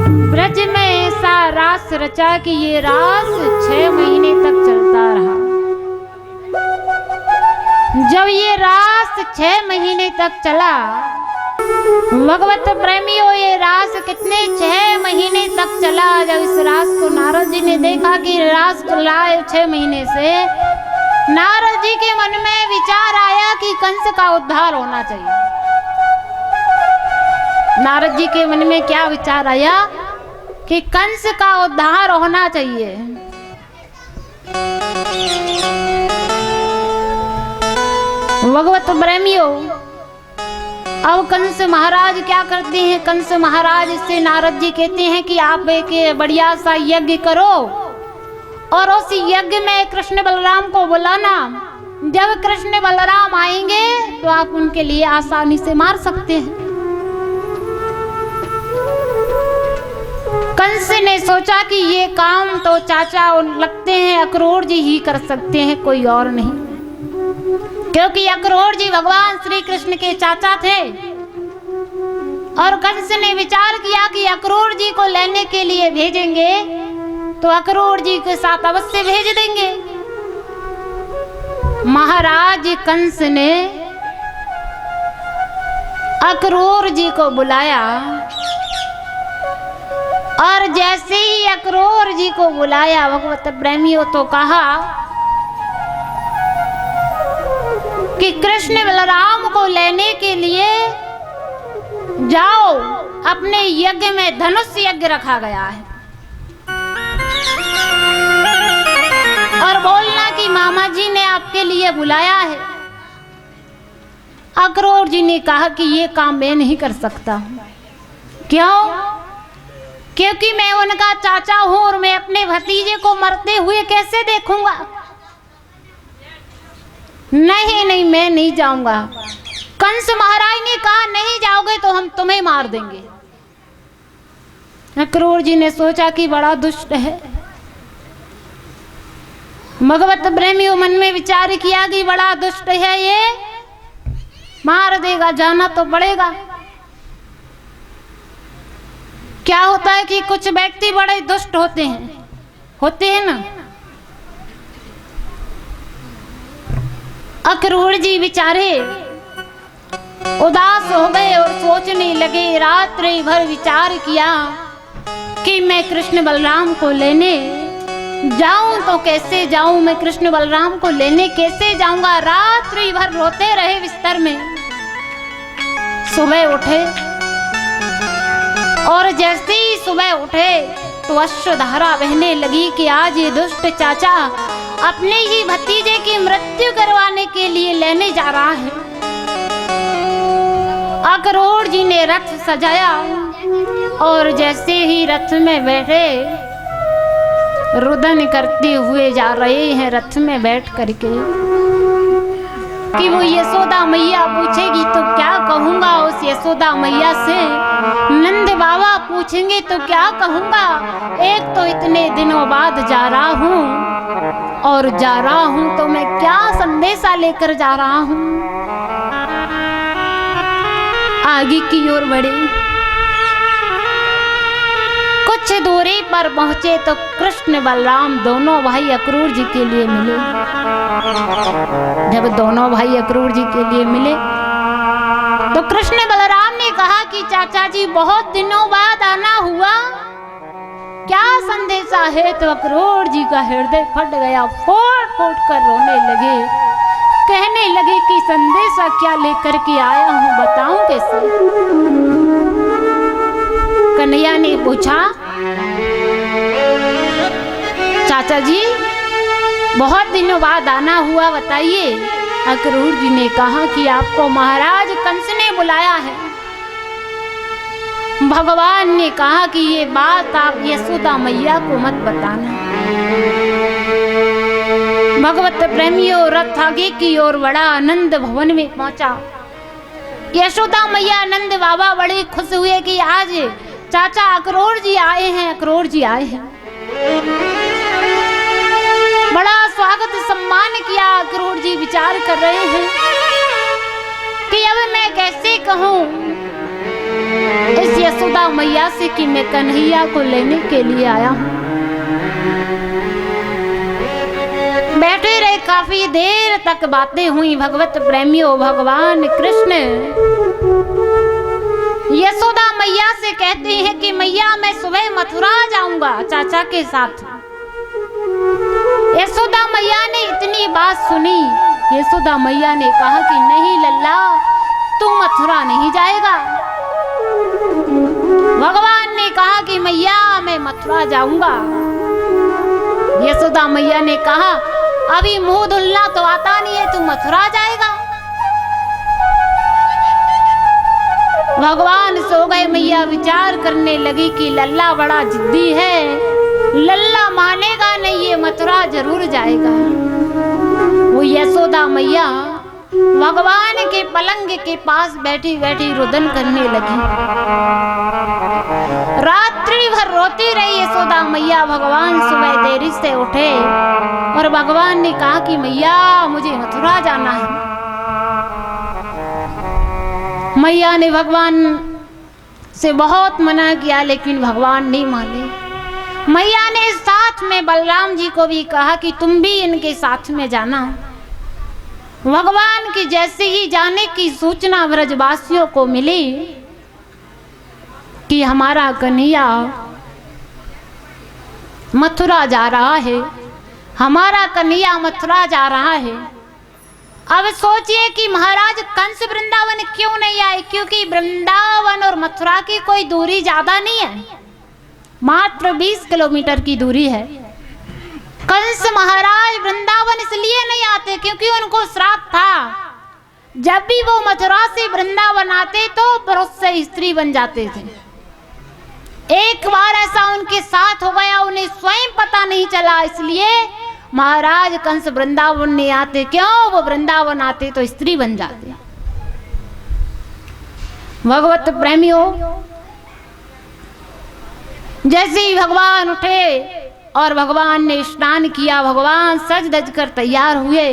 ब्रज में ऐसा रास रचा कि ये रास 6 महीने तक चलता रहा। जब ये रास 6 महीने तक चला, भगवत प्रेमियों, ये रास कितने 6 महीने तक चला। जब इस रास को नारद जी ने देखा कि रास चला है 6 महीने से, नारद जी के मन में विचार आया कि कंस का उद्धार होना चाहिए। नारद जी के मन में क्या विचार आया कि कंस का उद्धार होना चाहिए। भगवत प्रेमियों, अब कंस महाराज क्या करते हैं? कंस महाराज से नारद जी कहते हैं कि आप एक बढ़िया सा यज्ञ करो और उस यज्ञ में कृष्ण बलराम को बुलाना। जब कृष्ण बलराम आएंगे तो आप उनके लिए आसानी से मार सकते हैं। कंस ने सोचा कि ये काम तो चाचा लगते हैं अक्रूर जी ही कर सकते हैं, कोई और नहीं, क्योंकि अक्रूर जी भगवान श्री कृष्ण के चाचा थे। और कंस ने विचार किया कि अक्रूर जी को लेने के लिए भेजेंगे तो अक्रूर जी के साथ अवश्य भेज देंगे। महाराज कंस ने अक्रूर जी को बुलाया और जैसे ही अक्रूर जी को बुलाया, भगवत प्रेमियों, तो कहा कि कृष्ण बलराम को लेने के लिए जाओ, अपने यज्ञ में धनुष यज्ञ रखा गया है, और बोलना कि मामा जी ने आपके लिए बुलाया है। अक्रूर जी ने कहा कि ये काम मैं नहीं कर सकता। क्यों? क्योंकि मैं उनका चाचा हूं और मैं अपने भतीजे को मरते हुए कैसे देखूंगा। नहीं नहीं, मैं नहीं जाऊंगा। कंस महाराज ने कहा नहीं जाओगे तो हम तुम्हें मार देंगे। अक्रूर जी ने सोचा कि बड़ा दुष्ट है। भगवत प्रेमियों, मन में विचार किया कि बड़ा दुष्ट है, ये मार देगा, जाना तो पड़ेगा। क्या होता है कि कुछ व्यक्ति बड़े दुष्ट होते हैं ना। अक्रूर जी बेचारे उदास हो गए और सोचने लगे, रात्रि भर विचार किया कि मैं कृष्ण बलराम को लेने जाऊं तो कैसे जाऊं, मैं कृष्ण बलराम को लेने कैसे जाऊंगा। रात्रि भर रोते रहे बिस्तर में। सुबह उठे और जैसे ही सुबह उठे तो अश्रुधारा बहने लगी कि आज ये दुष्ट चाचा अपने ही भतीजे की मृत्यु करवाने के लिए लेने जा रहा है। अक्रूर जी ने रथ सजाया और जैसे ही रथ में बैठे, रुदन करते हुए जा रहे हैं रथ में बैठ करके, कि वो यशोदा मैया पूछेगी तो क्या कहूंगा उस यशोदा मैया से, नंद बाबा पूछेंगे तो क्या कहूंगा। एक तो इतने दिनों बाद जा रहा हूँ और जा रहा हूँ तो मैं क्या संदेशा लेकर जा रहा हूँ। आगे की ओर बढ़े, कुछ दूरी पर पहुंचे तो कृष्ण बलराम दोनों भाई अक्रूर जी के लिए मिले। जब दोनों भाई अक्रूर जी के लिए मिले तो कृष्ण बलराम ने कहा कि चाचा जी बहुत दिनों बाद आना हुआ, क्या संदेशा है। तो अक्रूर जी का हृदय फट गया, फूट फूट कर रोने लगे, कहने लगे कि संदेशा क्या लेकर के आया हूं, बताऊं कैसे। कन्हैया ने पूछा, चाचा जी बहुत दिनों बाद आना हुआ, बताइए। अक्रूर जी ने कहा कि आपको महाराज कंस ने बुलाया है। भगवान ने कहा कि ये बात आप यशोदा मैया को मत बताना। भगवत प्रेमियों, रथ आगे की ओर बढ़ा, आनंद भवन में पहुंचा। यशोदा मैया नंद बाबा बड़े खुश हुए कि आज चाचा अक्रूर जी आए हैं, अक्रूर जी आए हैं। बड़ा स्वागत सम्मान किया। अक्रूर जी विचार कर रहे हैं कि अब मैं कैसे कहूं इस यशोदा मैया से कि मैं कन्हैया को लेने के लिए आया हूँ। बैठे रहे, काफी देर तक बातें हुई। भगवत प्रेमियों, भगवान कृष्ण यशोदा मैया से कहते हैं कि मैया मैं सुबह मथुरा जाऊंगा चाचा के साथ। यशोदा मैया ने इतनी बात सुनी, यशोदा मैया ने कहा कि नहीं लल्ला, तू मथुरा नहीं जाएगा। भगवान ने कहा कि मैया मैं मथुरा जाऊंगा। यशोदा मैया ने कहा अभी मुंह धुलना तो आता नहीं है, तू मथुरा जाएगा। भगवान सो गए। मैया विचार करने लगी कि लल्ला बड़ा जिद्दी है, लल्ला मानेगा नहीं, ये मथुरा जरूर जाएगा। वो यशोदा मैया भगवान के पलंग के पास बैठी बैठी रुदन करने लगी। रात्रि भर रोती रही यशोदा मैया। भगवान सुबह देरी से उठे और भगवान ने कहा कि मैया मुझे मथुरा जाना है। मैया ने भगवान से बहुत मना किया, लेकिन भगवान नहीं माने। मैया ने साथ में बलराम जी को भी कहा कि तुम भी इनके साथ में जाना। भगवान की जैसे ही जाने की सूचना ब्रजवासियों को मिली कि हमारा कन्हैया मथुरा जा रहा है, हमारा कन्हैया मथुरा जा रहा है। अब सोचिए कि महाराज कंस वृंदावन क्यों नहीं आए, क्योंकि वृंदावन और मथुरा की कोई दूरी ज्यादा नहीं है, मात्र 20 किलोमीटर की दूरी है। कंस महाराज वृंदावन इसलिए नहीं आते क्योंकि उनको श्राप था, जब भी वो मथुरा से वृंदावन आते तो पुरुष से स्त्री बन जाते थे। एक बार ऐसा उनके साथ हो गया, उन्हें स्वयं पता नहीं चला, इसलिए महाराज कंस वृंदावन नहीं आते। क्यों? वो वृंदावन आते तो स्त्री बन जाते। भगवत प्रेमियों, जैसे ही भगवान उठे और भगवान ने स्नान किया, भगवान सज धज कर तैयार हुए।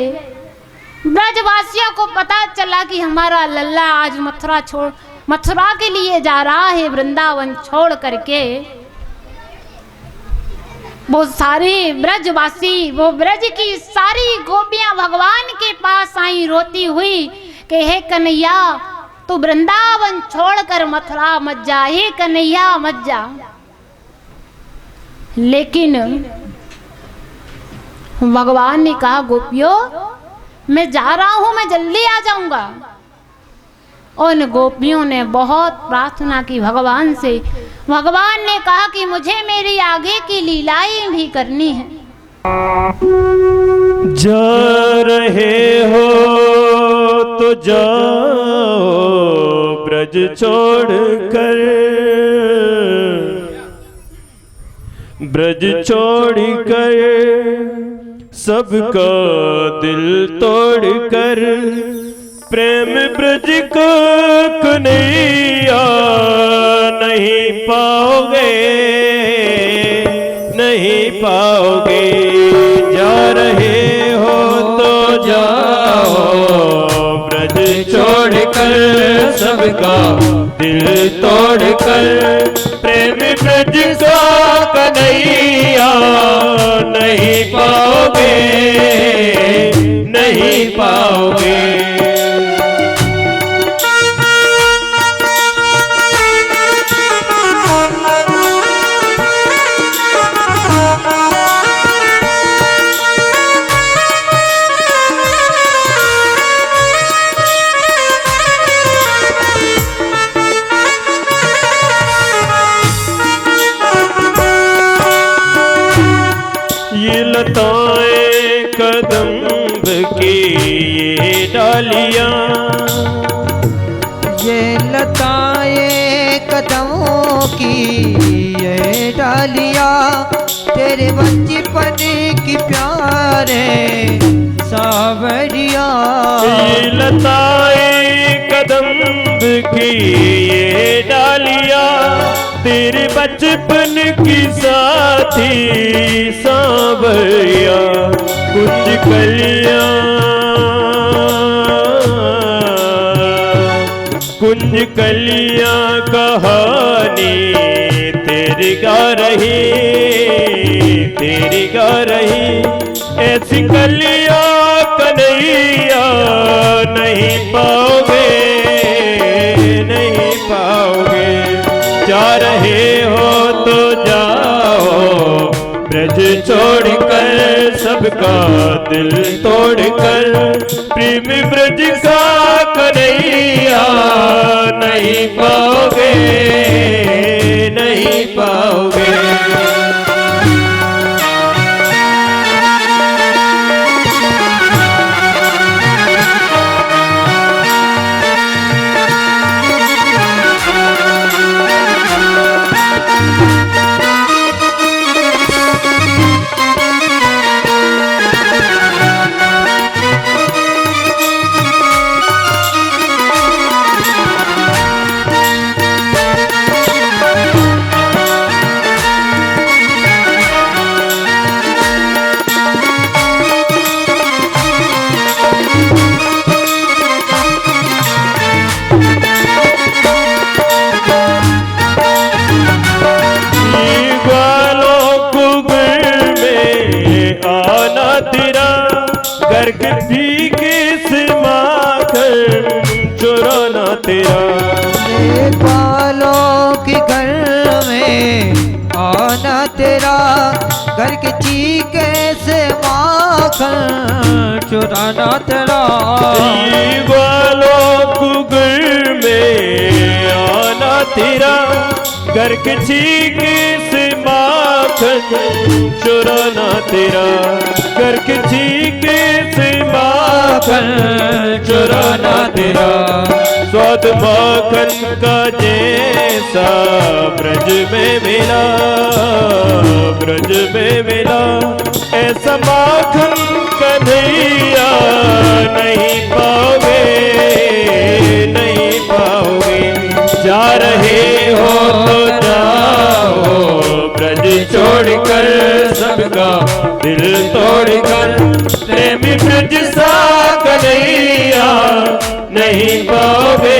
ब्रजवासियों को पता चला कि हमारा लल्ला आज मथुरा के लिए जा रहा है, वृंदावन छोड़ करके। वो सारे ब्रजवासी, वो ब्रज की सारी गोपियां भगवान के पास आई रोती हुई कि हे कन्हैया तू वृंदावन छोड़कर मथुरा मत जा, हे कन्हैया मत जा। लेकिन भगवान ने कहा गोपियों मैं जा रहा हूं, मैं जल्दी आ जाऊंगा। उन गोपियों ने बहुत प्रार्थना की भगवान से। भगवान ने कहा कि मुझे मेरी आगे की लीलाएं भी करनी है। जा रहे हो तो जाओ ब्रज छोड़कर, ब्रज छोड़कर सबका दिल तोड़कर, प्रेम ब्रज को कन्हैया नहीं पाओगे, नहीं पाओगे। जा रहे हो तो जाओ ब्रज छोड़कर, सबका दिल तोड़कर, प्रेम ब्रज को कन्हैया नहीं पाओगे, नहीं पाओगे। लताएं कदम्ब की ये डालियां, ये लताएं कदमों की ये डालियां, तेरे बचपन की प्यारे सावरिया। ये लताएं कदम्ब की ये डालियां, तेरे बचपन की साथी सांवरिया। कुछ कलियां कुंज कलियां कहानी तेरी गा रही ऐसी कलियां कन्हैया नहीं पाओगे जा रहे हो तो जाओ ब्रज छोड़कर सबका दिल तोड़कर प्रेम ब्रज का कन्हैया नहीं पाओगे गर्ग पी के माखन चुराना तेरा पालों के घर में आना तेरा गर्ग चीके से माखन चुराना तेरा वालों को घर में आना तेरा गर्ग चीके से माखन चुराना तेरा गर्ग चीके से माखन चुराना तेरा स्वाद माखन का जैसा ब्रज में मिला ऐसा माखन कन्हैया नहीं पाओगे जा रहे हो तो जाओ ब्रज छोड़कर सबका दिल तोड़कर प्रेमी ब्रज सा कन्हैया नहीं पाओगे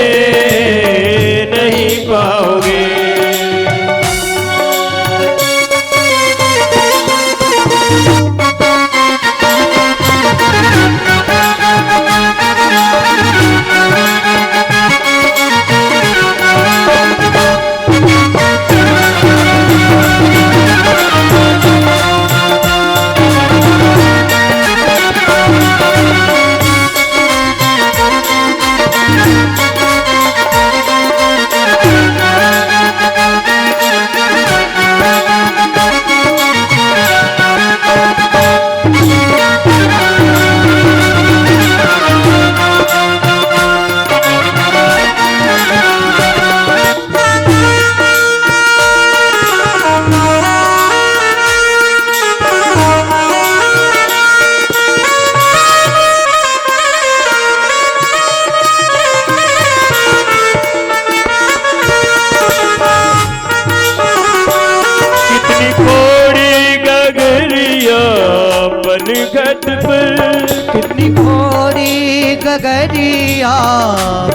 कितनी घोड़ी गगरिया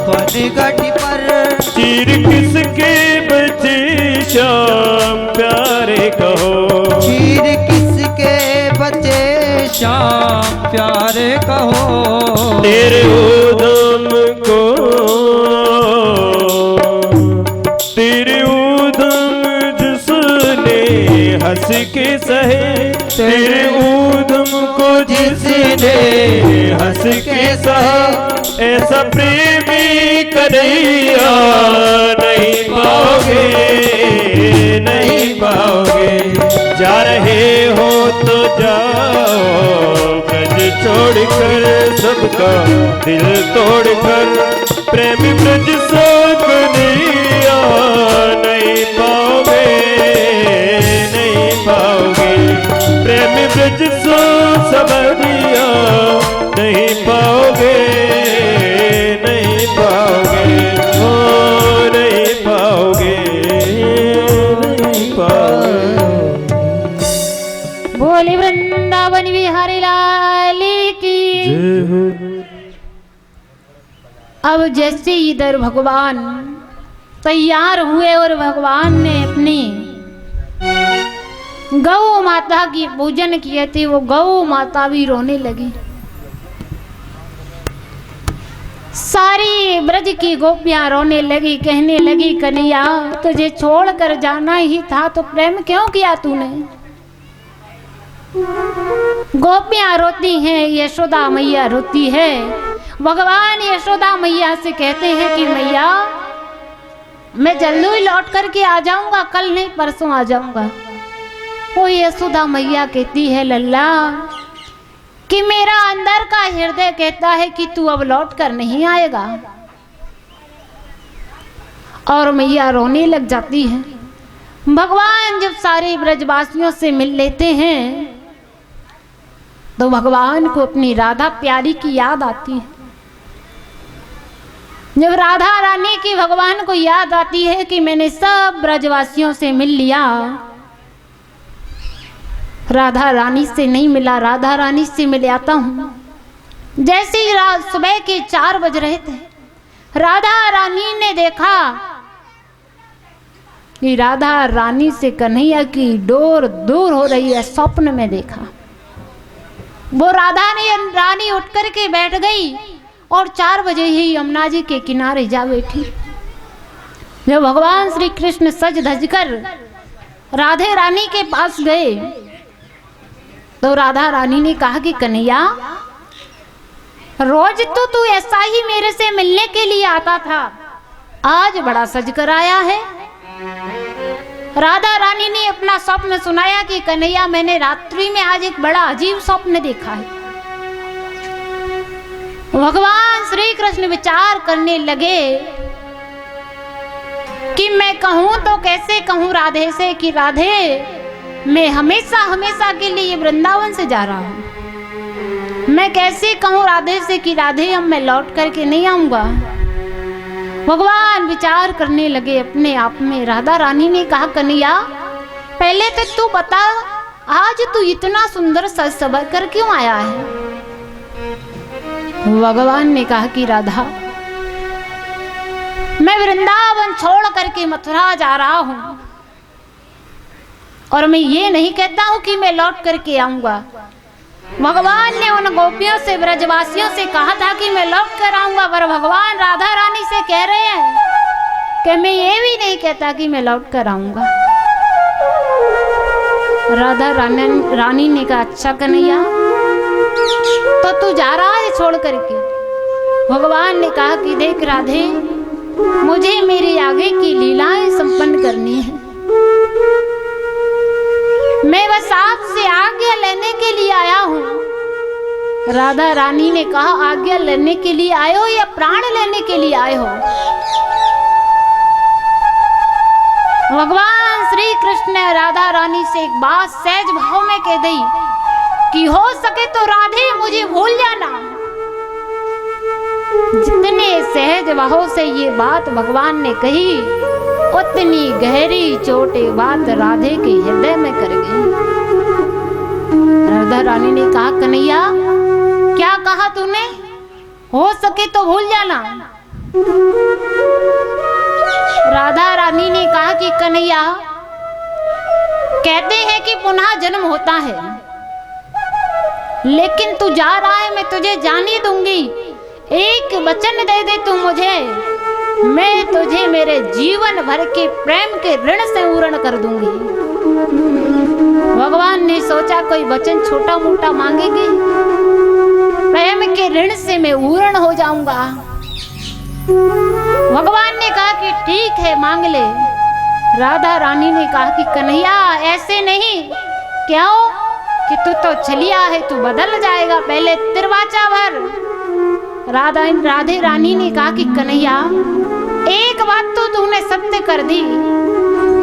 पनघट पर चीर किसके बचे श्याम प्यारे कहो चीर किसके बचे श्याम प्यारे कहो तेरे उधम को जिसने हंस के सहे तेरे उधम को जिसने हंस के सहा ऐसा प्रेमी कन्हैया नहीं पाओगे जा रहे हो तो जाओ ब्रज छोड़कर सबका दिल तोड़कर प्रेमी ब्रज सो कन्हैया नहीं पाओगे प्रेमी ब्रज सो सबरिया नहीं पाओगे हो नहीं पाओगे बोले वृंदावन बिहारी लाल की। अब जैसे इधर भगवान तैयार हुए और भगवान ने अपनी गौ माता की पूजन किए थे, वो गौ माता भी रोने लगी। सारी ब्रज की गोपियां रोने लगी, कहने लगी कन्हैया तुझे छोड़कर जाना ही था तो प्रेम क्यों किया तूने। गोपियां रोती हैं, यशोदा मैया रोती है। भगवान यशोदा मैया से कहते हैं कि मैया मैं जल्दी ही लौट करके आ जाऊंगा, कल नहीं परसों आ जाऊंगा। वो यशोदा मैया कहती है लल्ला कि मेरा अंदर का हृदय कहता है कि तू अब लौट कर नहीं आएगा। और मैया रोने लग जाती है। भगवान जब सारे ब्रजवासियों से मिल लेते हैं तो भगवान को अपनी राधा प्यारी की याद आती है। जब राधा रानी की भगवान को याद आती है कि मैंने सब ब्रजवासियों से मिल लिया, राधा रानी से नहीं मिला, राधा रानी से मिल आता हूँ। जैसे ही सुबह के 4 बज रहे थे, राधा रानी ने देखा कि राधा रानी से कन्हैया की डोर दूर हो रही है। स्वप्न में देखा वो राधा रानी उठ करके बैठ गई और 4 बजे ही यमुना जी के किनारे जा बैठी। जब भगवान श्री कृष्ण सज धज कर राधे रानी के पास गए तो राधा रानी ने कहा कि कन्हैया रोज तो तू ऐसा ही मेरे से मिलने के लिए आता था, आज बड़ा सज कर आया है। राधा रानी ने अपना स्वप्न सुनाया कि कन्हैया मैंने रात्रि में आज एक बड़ा अजीब स्वप्न देखा है। भगवान श्री कृष्ण विचार करने लगे कि मैं कहूं तो कैसे कहूं राधे से कि राधे मैं हमेशा हमेशा के लिए वृंदावन से जा रहा हूं। मैं कैसे कहूं राधे से कि राधे अब मैं लौट करके नहीं आऊंगा। भगवान विचार करने लगे अपने आप में। राधा रानी ने कहा कन्हैया पहले तो तू बता, आज तू इतना सुंदर सज सवर कर क्यों आया है। भगवान ने कहा कि राधा मैं वृंदावन छोड़ करके मथुरा जा रहा हूं और मैं ये नहीं कहता हूं कि मैं लौट करके आऊंगा। भगवान ने उन गोपियों से ब्रजवासियों से कहा था कि मैं लौट कर आऊंगा, पर भगवान राधा रानी से कह रहे हैं कि मैं ये भी नहीं कहता कि मैं लौट कर आऊंगा। राधा रानी ने कहा अच्छा कन्हैया तो तू जा रहा है छोड़ करके। भगवान ने कहा कि देख राधे मुझे मेरे आगे की लीलाएं संपन्न करनी है, मैं बस आपसे आज्ञा लेने के लिए आया हूँ। राधा रानी ने कहा आज्ञा लेने के लिए आए हो या प्राण लेने के लिए आए हो। भगवान श्री कृष्ण ने राधा रानी से एक बात सहज भाव में कह दी कि हो सके तो राधे मुझे भूल जाना। जितने सहज भाव से ये बात भगवान ने कही उतनी गहरी चोट बात राधे के हृदय में कर गई। राधा रानी ने कहा कन्हैया क्या कहा तूने, हो सके तो भूल जाना। राधा रानी ने कहा कि कन्हैया कहते हैं कि पुनः जन्म होता है, लेकिन तू जा रहा है मैं तुझे जाने दूंगी। एक वचन दे दे तू मुझे, मैं तुझे मेरे जीवन भर के प्रेम के ऋण से पूर्ण कर दूंगी। भगवान ने सोचा कोई वचन छोटा मोटा मांगेगी, प्रेम के ऋण से मैं पूर्ण हो जाऊंगा। भगवान ने कहा कि ठीक है मांग ले। राधा रानी ने कहा कि कन्हैया ऐसे नहीं, क्या हो कि तू तो छलिया है, तू बदल जाएगा, पहले तिरवाचा भर। राधे रानी ने कहा कि कन्हैया एक बात तो तूने सत्य कर दी।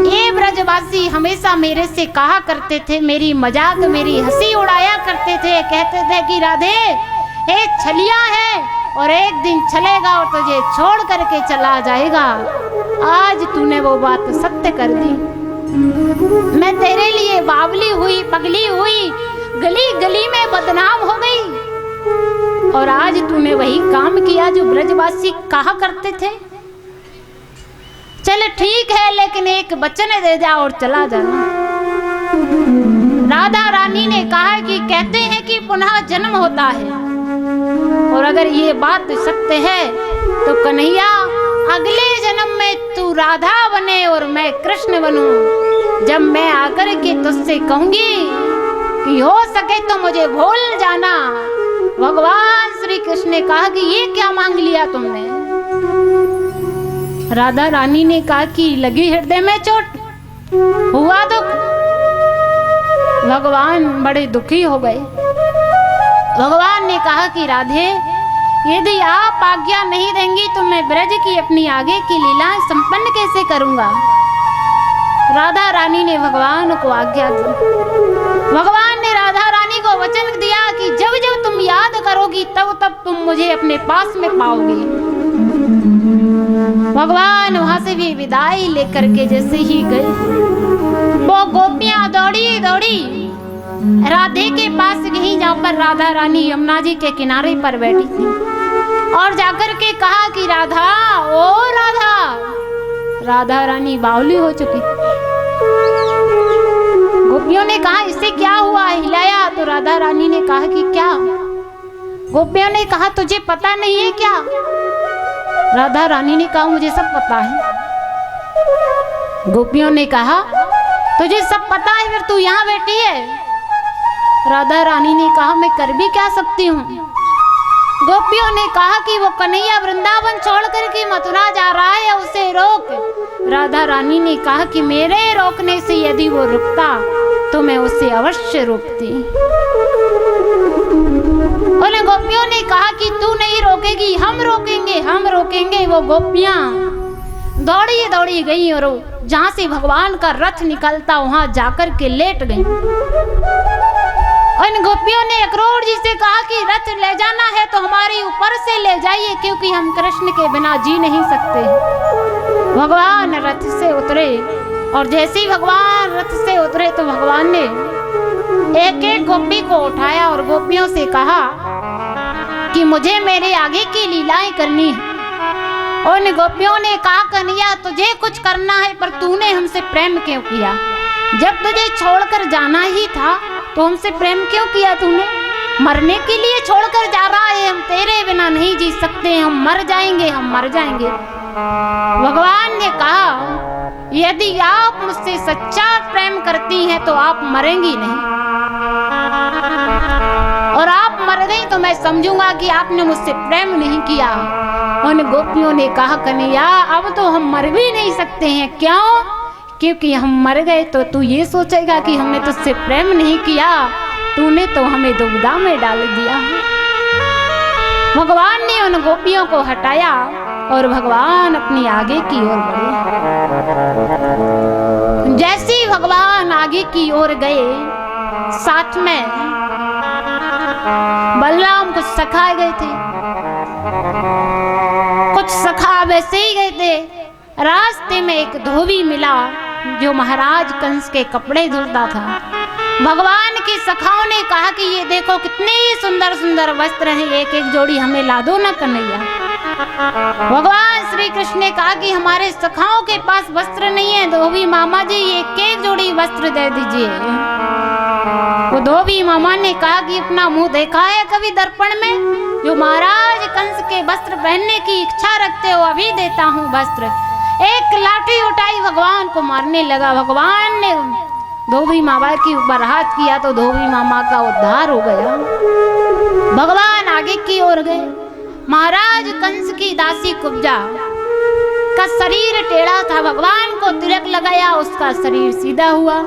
ये ब्रजवासी हमेशा मेरे से कहा करते थे, मेरी मजाक मेरी हंसी उड़ाया करते थे, कहते थे कि राधे ये छलिया है और एक दिन चलेगा और तुझे छोड़ करके चला जाएगा। आज तूने वो बात सत्य कर दी। मैं तेरे लिए बावली हुई, पगली हुई, गली गली में बदनाम हो गई। और आज तूने वही काम किया जो ब्रजवासी कहा करते थे। चल ठीक है, लेकिन एक वचन दे जा और चला जाना। राधा रानी ने कहा कि कहते हैं कि पुनः जन्म होता है, और अगर ये बात सत्य है तो कन्हैया अगले जन्म में तू राधा बने और मैं कृष्ण बनूं। जब मैं आकर के तुझसे कहूंगी कि हो सके तो मुझे भूल जाना। भगवान श्री कृष्ण ने कहा कि ये क्या मांग लिया तुमने। राधा रानी ने कहा कि लगी हृदय में चोट, हुआ दुख। भगवान बड़े दुखी हो गए। भगवान ने कहा कि राधे, यदि आप आज्ञा नहीं देंगी तो मैं ब्रज की अपनी आगे की लीलाएं संपन्न कैसे करूंगा। राधा रानी ने भगवान को आज्ञा दी। भगवान ने राधा रानी को वचन दिया कि जब जब तुम याद करोगी तब तब तुम मुझे अपने पास में पाओगे। भगवान वहां से भी विदाई लेकर के जैसे ही गए, वो गोपियां दौड़ी दौड़ी राधे के पास गई, जहाँ पर राधा रानी यमुना जी के किनारे पर बैठी थी, और जाकर के कहा कि राधा, ओ राधा। राधा रानी बावली हो चुकी। गोपियों ने कहा इससे क्या हुआ, हिलाया तो राधा रानी ने कहा कि क्या। गोपियों ने कहा तुझे पता नहीं है क्या। राधा रानी ने कहा मुझे सब पता है। गोपियों ने कहा तुझे सब पता है, फिर तू यहाँ बैठी है। राधा रानी ने कहा मैं कर भी क्या सकती हूँ। गोपियों ने कहा कि वो कन्हैया वृंदावन छोड़ करके मथुरा जा रहा है, उसे रोक। राधा रानी ने कहा कि मेरे रोकने से यदि वो रुकता तो मैं उसे अवश्य रोकती। उन गोपियों ने कहा कि तू नहीं रोकेगी, हम रोकेंगे, हम रोकेंगे। वो गोपियां दौड़ी दौड़ी गई और जहां से भगवान का रथ निकलता वहां जाकर के लेट गई। उन गोपियों ने अक्रूर जी से कहा कि रथ ले जाना है तो हमारे ऊपर से ले जाइए, क्योंकि हम कृष्ण के बिना जी नहीं सकते। भगवान रथ से उतरे, और जैसे ही भगवान रथ से उतरे तो भगवान ने एक एक गोपी को उठाया और गोपियों से कहा कि मुझे मेरे आगे की लीलाएं करनी है। उन गोपियों ने कहा कन्हैया तुझे कुछ करना है, पर तूने हमसे प्रेम क्यों किया। जब तुझे छोड़कर जाना ही था तो हमसे प्रेम क्यों किया तूने। मरने के लिए छोड़कर जा रहा है, हम तेरे बिना नहीं जी सकते, हम मर जाएंगे, हम मर जाएंगे। भगवान ने कहा यदि आप मुझसे सच्चा प्रेम करती हैं तो आप मरेंगी नहीं, और आप मर गई तो मैं समझूंगा कि आपने मुझसे प्रेम नहीं किया। उन गोपियों ने कहा कन्हैया अब तो हम मर भी नहीं सकते हैं। क्यों? क्योंकि हम मर गए तो तू ये सोचेगा कि हमने तुझसे प्रेम नहीं किया, तूने तो हमें दुविधा में डाल दिया। भगवान ने उन गोपियों को हटाया और भगवान अपनी आगे की ओर बढ़े। जैसे ही भगवान आगे की ओर गए, साथ में बलराम कुछ सखा गए थे, कुछ सखा वैसे ही गए थे। रास्ते में एक धोबी मिला जो महाराज कंस के कपड़े धुलता था। भगवान के सखाओं ने कहा कि ये देखो कितने सुंदर सुंदर वस्त्र हैं, एक एक जोड़ी हमें ला दो ना कन्हैया। भगवान श्री कृष्ण ने कहा कि हमारे सखाओं के पास वस्त्र नहीं है, धोबी मामा जी एक एक जोड़ी वस्त्र दे दीजिए। वो धोबी मामा ने कहा कि अपना मुंह देखा है कभी दर्पण में? जो महाराज कंस के वस्त्र पहनने की इच्छा रखते हो अभी देता हूँ वस्त्र। एक लाठी उठाई, भगवान को मारने लगा। भगवान ने धोबी मामा के ऊपर हाथ किया तो धोबी मामा का उद्धार हो गया। भगवान आगे की ओर गए। महाराज कंस की दासी कुब्जा का शरीर टेढ़ा था, भगवान को तिलक लगाया, उसका शरीर सीधा हुआ।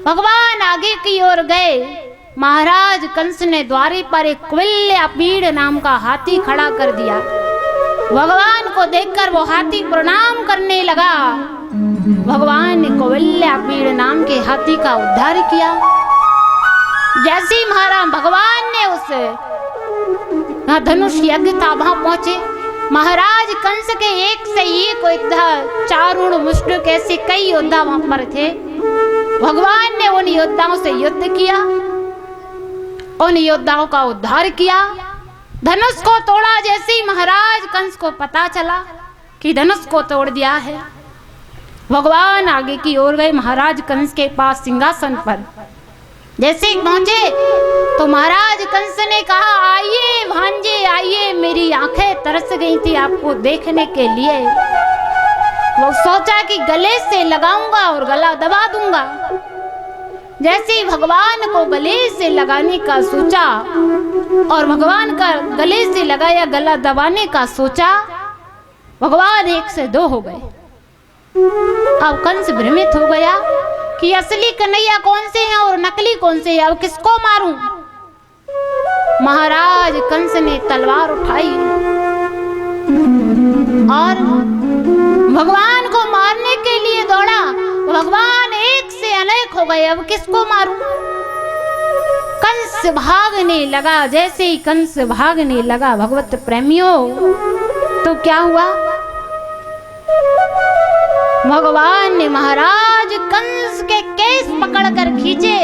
भगवान आगे की ओर गए। महाराज कंस ने द्वारे पर एक कुवलयापीड़ नाम का हाथी खड़ा कर दिया। भगवान को देखकर वो हाथी प्रणाम करने लगा। भगवान ने कुवलयापीड़ नाम के हाथी का उद्धार किया। जैसे ही महाराज भगवान ने उस धनुष यज्ञ था वहां पहुंचे, महाराज कंस के एक से एक योद्धा, चारुण मुष्ट कैसे कई योद्धा वहां पर थे। भगवान ने उन योद्धाओं से युद्ध किया, उन योद्धाओं का उद्धार किया। धनुष को तोड़ा। जैसे ही महाराज कंस को पता चला कि धनुष को तोड़ दिया है, भगवान आगे की ओर गए महाराज कंस के पास सिंहासन पर। जैसे ही पहुंचे तो महाराज कंस ने कहा, आइए भांजे आइए, मेरी आंखें तरस गई थी आपको देखने के लिए। वो सोचा कि गले से लगाऊंगा और गला दबा दूंगा। जैसे ही भगवान को गले से लगाने का सोचा और भगवान का गले से लगाया गला दबाने का सोचा, भगवान 1 से 2 हो गए। अब कंस भ्रमित हो गया कि असली कन्हैया कौन से हैं और नकली कौन से हैं, अब किसको मारूं। महाराज कंस ने तलवार उठाई और भगवान को मारने के लिए दौड़ा। भगवान 1 से अनेक हो गए, अब किसको मारूं। कंस भागने लगा। जैसे ही कंस भागने लगा भगवत प्रेमियों, तो क्या हुआ, भगवान ने महाराज कंस के केस पकड़कर खींचे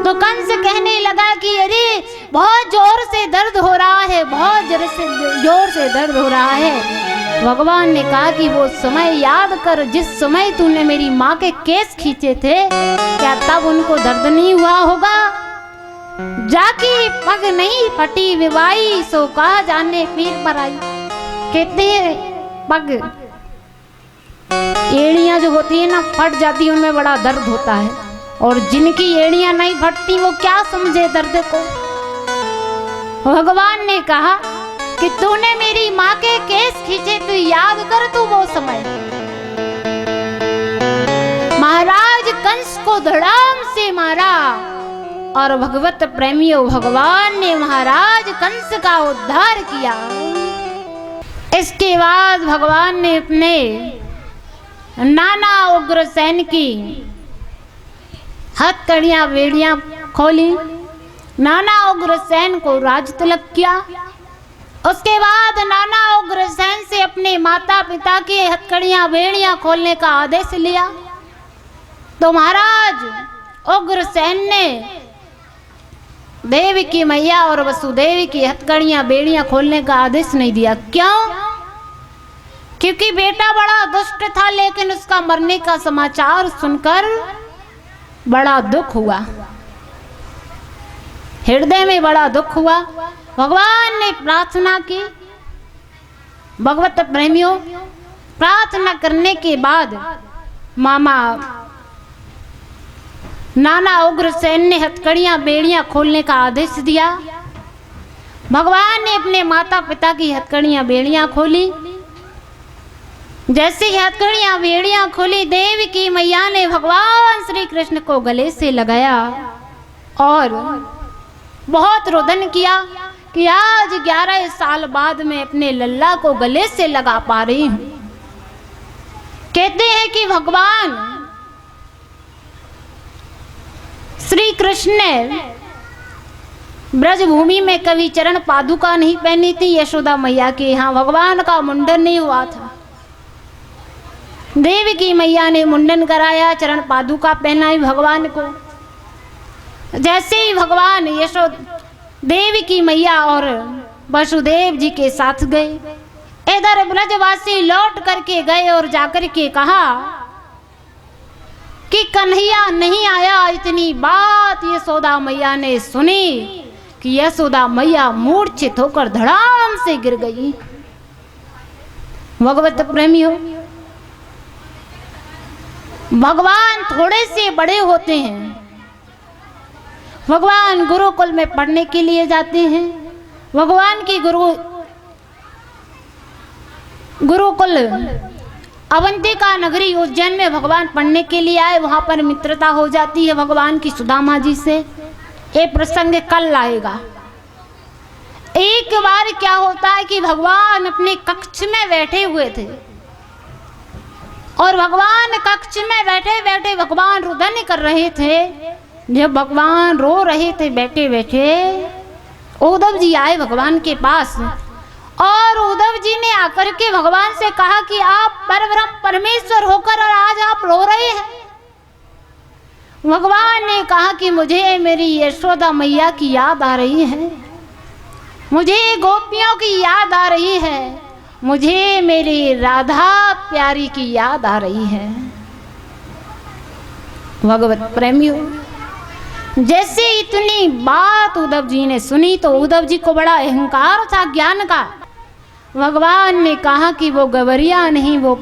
तो कंस कहने लगा कि अरे बहुत जोर से दर्द हो रहा है, बहुत जोर से दर्द हो रहा है। भगवान ने कहा कि वो समय याद कर जिस समय तूने मेरी माँ के केस खींचे थे, क्या तब उनको दर्द नहीं हुआ होगा। जाकी पग नहीं फटी विवाई, सो कहा जाने पीर पर आई। कहते हैं पग एड़ियां जो होती है ना फट जाती है, उनमें बड़ा दर्द होता है, और जिनकी एड़ियां नहीं फटती वो क्या समझे दर्द को। भगवान ने कहा कि तूने मेरी माँ के केस खींचे, तू याद कर तू वो समय। महाराज कंस को धड़ाम से मारा और भगवत प्रेमियों भगवान ने महाराज कंस का उद्धार किया। इसके बाद भगवान ने अपने नाना उग्रसेन की हथकड़ियां बेड़ियां खोली, नाना उग्रसेन को राज तिलक किया। उसके बाद नाना उग्रसेन से अपने माता पिता की हथकड़ियां बेड़ियां खोलने का आदेश लिया। तो महाराज उग्रसेन ने देवी की मैया और वसुदेवी की हथकड़ियां बेड़ियां खोलने का आदेश नहीं दिया। क्यों? क्योंकि बेटा बड़ा दुष्ट था, लेकिन उसका मरने का समाचार सुनकर बड़ा दुख हुआ, हृदय में बड़ा दुख हुआ। भगवान ने प्रार्थना की। भगवत प्रेमियों, प्रार्थना करने के बाद मामा नाना उग्रसेन ने हथकड़ियां बेड़ियां खोलने का आदेश दिया। भगवान ने अपने माता पिता की हथकड़ियां बेड़ियां खोली। जैसे ही हथकड़ियां बेड़ियां खोली, देवी की मैया ने भगवान श्री कृष्ण को गले से लगाया और बहुत रोदन किया कि आज 11 साल बाद मैं अपने लल्ला को गले से लगा पा रही हूं। कहते हैं कि भगवान श्री कृष्ण ने ब्रजभूमि में कभी चरण पादुका नहीं पहनी थी। यशोदा मैया के यहाँ भगवान का मुंडन नहीं हुआ था। देवी की मैया ने मुंडन कराया, चरण पादुका पहनाई भगवान को। जैसे ही भगवान देवी की मैया और वसुदेव जी के साथ गए, इधर ब्रजवासी लौट करके गए और जाकर के कहा कि कन्हैया नहीं आया। इतनी बात यशोदा मैया ने सुनी कि यशोदा मैया मूर्छित होकर धड़ाम से गिर गई। भगवत प्रेमियों, भगवान थोड़े से बड़े होते हैं। भगवान गुरुकुल में पढ़ने के लिए जाते हैं। भगवान की गुरुकुल अवंतिका नगरी उज्जैन में भगवान पढ़ने के लिए आए। वहां पर मित्रता हो जाती है भगवान की सुदामा जी से। ये प्रसंग कल आएगा। एक बार क्या होता है कि भगवान अपने कक्ष में बैठे हुए थे और भगवान कक्ष में बैठे बैठे भगवान रुदन कर रहे थे। जब भगवान रो रहे थे बैठे बैठे, उद्धव जी आए भगवान के पास और उद्धव जी ने आकर के भगवान से कहा कि आप परब्रह्म परमेश्वर होकर और आज आप रो रहे हैं। भगवान ने कहा कि मुझे मेरी यशोदा मैया की याद आ रही है। मुझे गोपियों की याद आ रही है, मुझे मेरी राधा प्यारी की याद आ रही है। भगवत प्रेमियों, जैसे इतनी बात उद्धव जी ने सुनी तो उद्धव जी को बड़ा अहंकार था ज्ञान का। भगवान ने कहा कि वो गवरिया नहीं, वो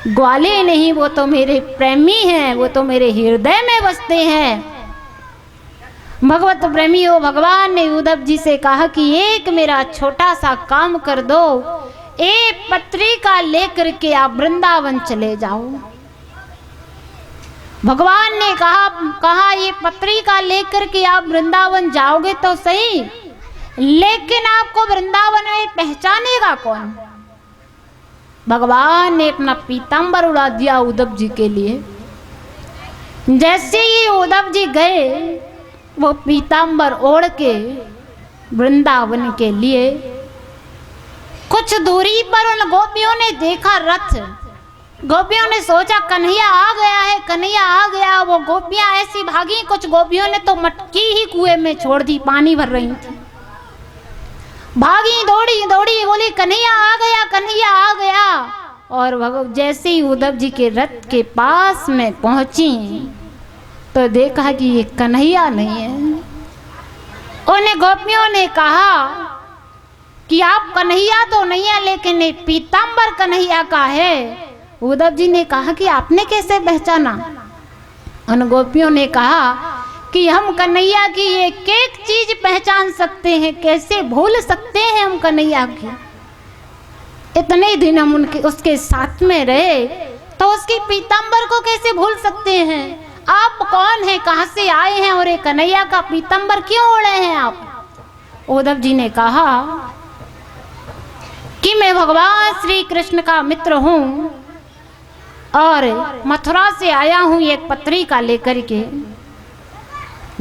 ग्वाले नहीं, वो तो मेरे प्रेमी हैं, वो तो मेरे हृदय में बसते हैं। भगवत प्रेमियों, भगवान ने उद्धव जी से कहा कि एक मेरा छोटा सा काम कर दो, एक पत्रिका लेकर के आप वृंदावन चले जाओ। भगवान ने कहा ये पत्रिका लेकर के आप वृंदावन जाओगे तो सही, लेकिन आपको वृंदावन में पहचानेगा कौन? भगवान ने अपना पीतांबर उड़ा दिया उद्धव जी के लिए। जैसे ही उद्धव जी गए, वो पीतांबर ओढ़ के वृंदावन के लिए, कुछ दूरी पर उन गोपियों ने देखा रथ। गोपियों ने सोचा कन्हैया आ गया है, कन्हैया आ गया। वो गोपियां ऐसी भागी, कुछ गोपियों ने तो मटकी ही कुएं में छोड़ दी, पानी भर रही थी। भागी, दौड़ी दौड़ी, बोली कन्हैया आ गया, कन्हैया आ गया। और जैसे ही उद्धव जी के रथ के पास में पहुंची तो देखा कि ये कन्हैया नहीं है। उन्हें गोपियों ने कहा कि आप कन्हैया तो नहीं है, लेकिन ये पीतांबर कन्हैया का है। उद्धव जी ने कहा कि आपने कैसे पहचाना? उन गोपियों ने कहा कि हम कन्हैया की एक एक चीज पहचान सकते हैं, कैसे भूल सकते हैं हम कन्हैया की। इतने दिन हम उसके साथ में रहे तो उसकी पीतांबर को कैसे भूल सकते हैं? आप कौन हैं, कहाँ से आए हैं, और एक कन्हैया का पीतांबर क्यों ओढ़े हैं आप? उद्धव जी ने कहा कि मैं भगवान श्री कृष्ण का मित्र हूँ और मथुरा से आया हूँ एक पत्रिका लेकर के।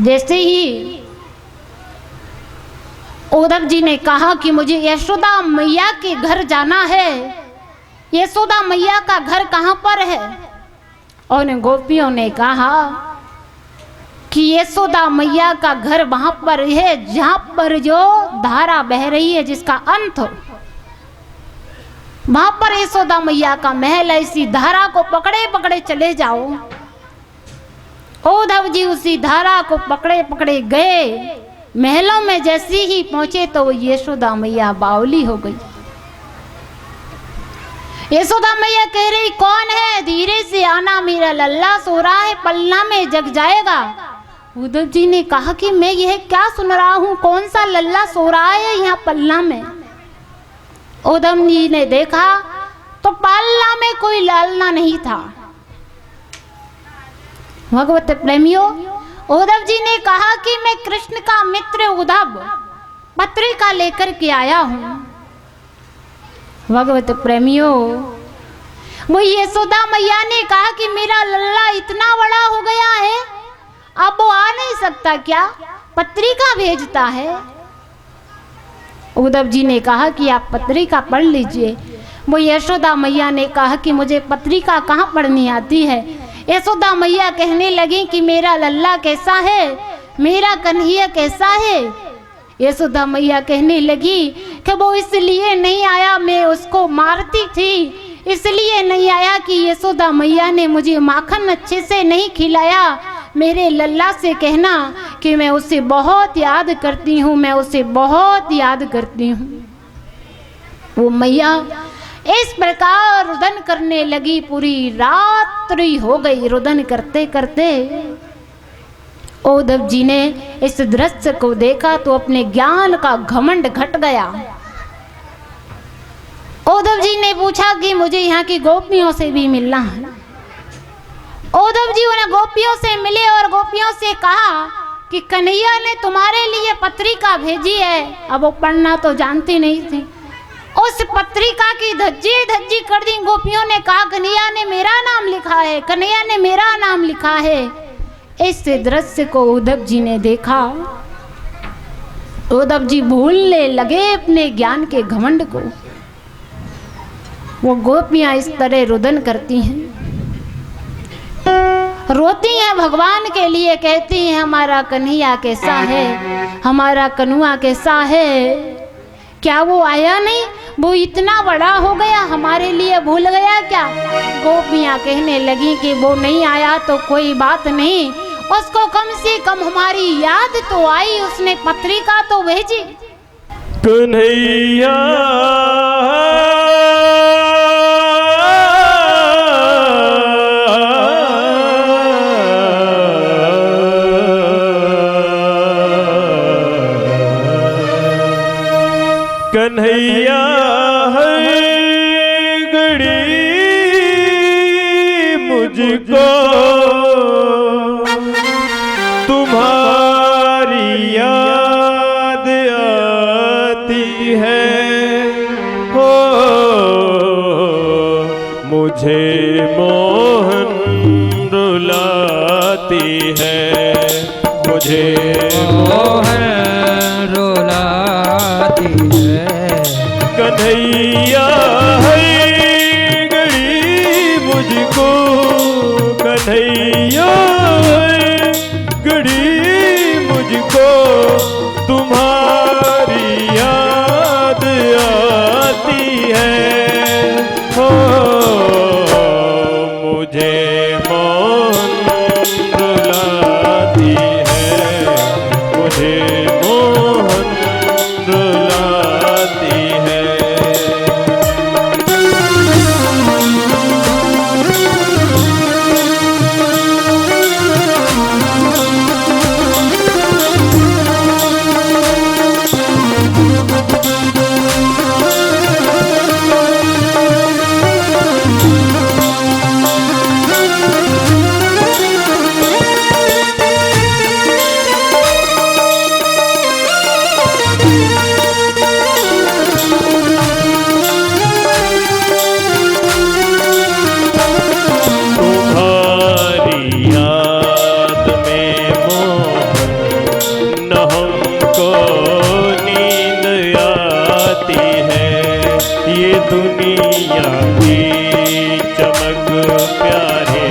जैसे ही उद्धव जी ने कहा कि मुझे यशोदा मैया के घर जाना है, यशोदा मैया का घर कहाँ पर है? और गोपियों ने कहा कि यशोदा मैया का घर वहां पर है जहां पर जो धारा बह रही है, जिसका अंत हो, वहां पर यशोदा मैया का महल है। इसी धारा को पकड़े पकड़े चले जाओ। उद्धव जी उसी धारा को पकड़े पकड़े गए। महलों में जैसे ही पहुंचे तो यशोदा मैया बावली हो गई। यशोदा मैया कह रही कौन है, धीरे से आना, मेरा लल्ला सो रहा है, पलना में जग जाएगा। उद्धव जी ने कहा कि मैं यह क्या सुन रहा हूँ, कौन सा लल्ला सो रहा है यहाँ पलना में? उद्धव जी ने देखा तो पलना में कोई लल्ला नहीं था। भगवत प्रेमियों, उद्धव जी ने कहा कि मैं कृष्ण का मित्र उद्धव पत्रिका लेकर के आया हूँ। भगवत प्रेमियों, वो यशोदा मैया ने कहा कि मेरा लल्ला इतना बड़ा हो गया है, अब वो आ नहीं सकता क्या? पत्रिका भेजता है। उद्धव जी ने कहा कि आप पत्रिका पढ़ लीजिए। वो यशोदा मैया ने कहा कि मुझे पत्रिका कहाँ पढ़नी आती है। यशोदा मैया कहने लगी कि मेरा लल्ला कैसा है, मेरा कन्हैया कैसा है। यशोदा मैया कहने लगी कि वो इसलिए नहीं आया, मैं उसको मारती थी, इसलिए नहीं आया कि यशोदा मैया ने मुझे माखन अच्छे से नहीं खिलाया। मेरे लल्ला से कहना कि मैं उसे बहुत याद करती हूँ, मैं उसे बहुत याद करती हूँ। वो मैया इस प्रकार रुदन करने लगी, पूरी रात्रि हो गई रुदन करते करते। उद्धव जी ने इस दृश्य को देखा तो अपने ज्ञान का घमंड घट गया। उद्धव जी ने पूछा कि मुझे यहाँ की गोपियों से भी मिलना है। उद्धव जी उन्हें गोपियों से मिले और गोपियों से कहा कि कन्हैया ने तुम्हारे लिए पत्रिका भेजी है। अब वो पढ़ना तो जानती नहीं थी। उस पत्रिका की धज्जी धज्जी कर दी। गोपियों ने कहा कन्हैया ने मेरा नाम लिखा है, कन्हैया ने मेरा नाम लिखा है। इस दृश्य को उद्धव जी ने देखा। उद्धव जी भूलने लगे अपने ज्ञान के घमंड को। वो गोपियां इस तरह रुदन करती हैं। रोती हैं भगवान के लिए, कहती हैं हमारा कन्हैया कैसा है, हमारा कनुआ कैसा है। क्या वो आया नहीं? वो इतना बड़ा हो गया, हमारे लिए भूल गया क्या? गोपियाँ कहने लगी कि वो नहीं आया तो कोई बात नहीं, उसको कम से कम हमारी याद तो आई, उसने पत्रिका तो भेजी। कन्हैया कन्हैया हर घड़ी मुझको तुम्हारी याद आती है, हो मुझे मोहन रुलाती है, मुझे मोहन रुलाती है। कन्हैया हर घड़ी मुझको, कन्हैया हर घड़ी मुझको तुम्हारी याद आती है, हो मुझे मोहन रुलाती है, मुझे मोहन रुलाती है। दुनिया की चमक प्यारे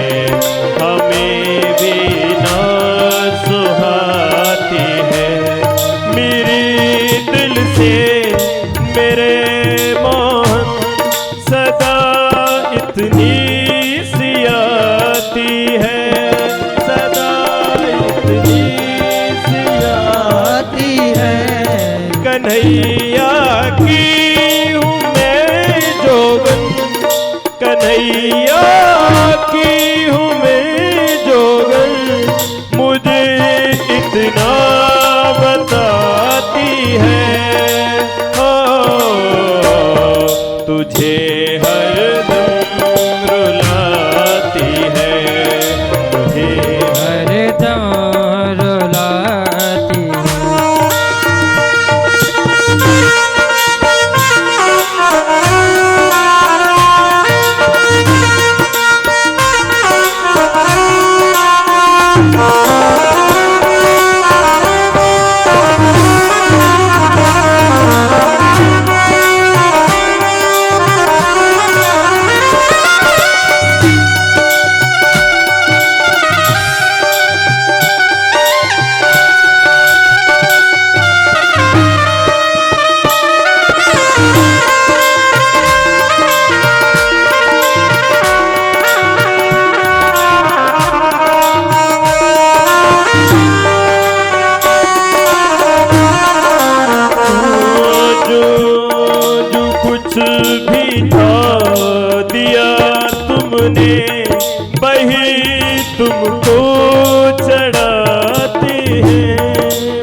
हमें भी ना सुहाती है, मेरे दिल से मेरे मोहन सदा इतनी सी आती है, सदा इतनी सी आती है। कन्हैया की कन्हैया की हूँ मैं जोगन, मुझे इतना बताती है, हो तुझे हरदम रुलाती है, तुझे हरदम रुलाती है। कुछ भी था दिया तुमने, वही तुमको चढ़ाते हैं,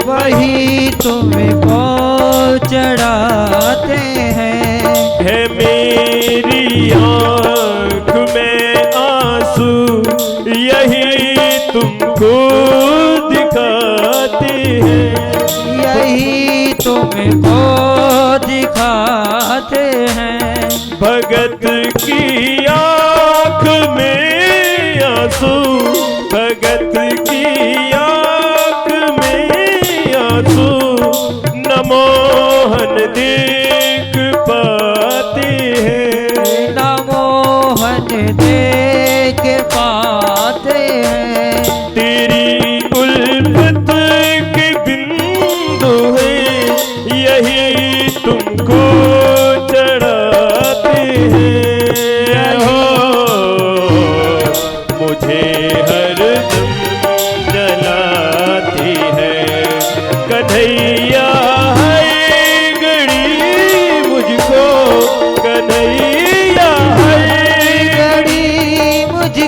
वही तुमको चढ़ाते हैं। है मेरी आँख में आंसू यही तुमको दिखाते हैं, यही तुमको दिखाते हैं। भगत की आँख में आंसू, भगत की आँख में आंसू न मोहन देख पाते हैं, न मोहन देख पाते हैं।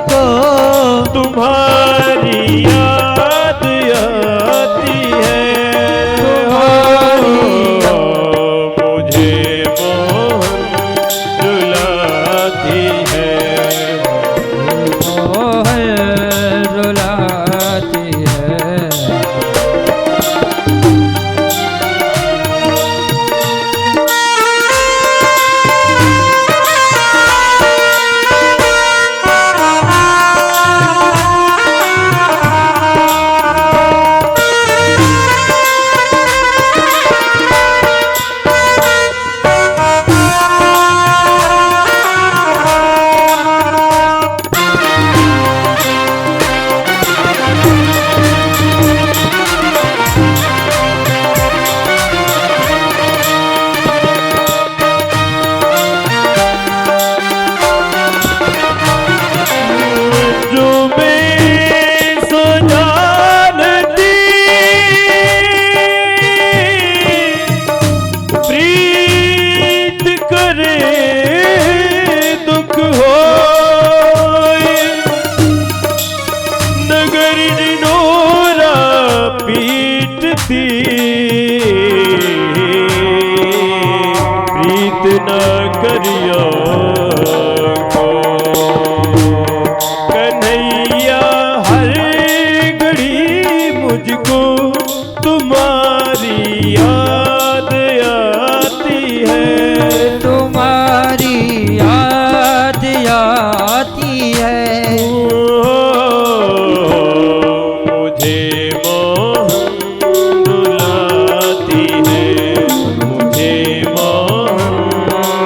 मुझको तुम्हारी याद आती है। मुझे मोहन रुलाती है। रुलाती है। जो मैं सो जानती प्रीत करे दुख होए, नगर निनोरा पीटती प्रीत न करिया को। कन्हैया हर घड़ी मुझको तुम्हारी याद आती है। तुम्हारी याद आती है। मुझे मोहन रुलाती है। मुझे मोहन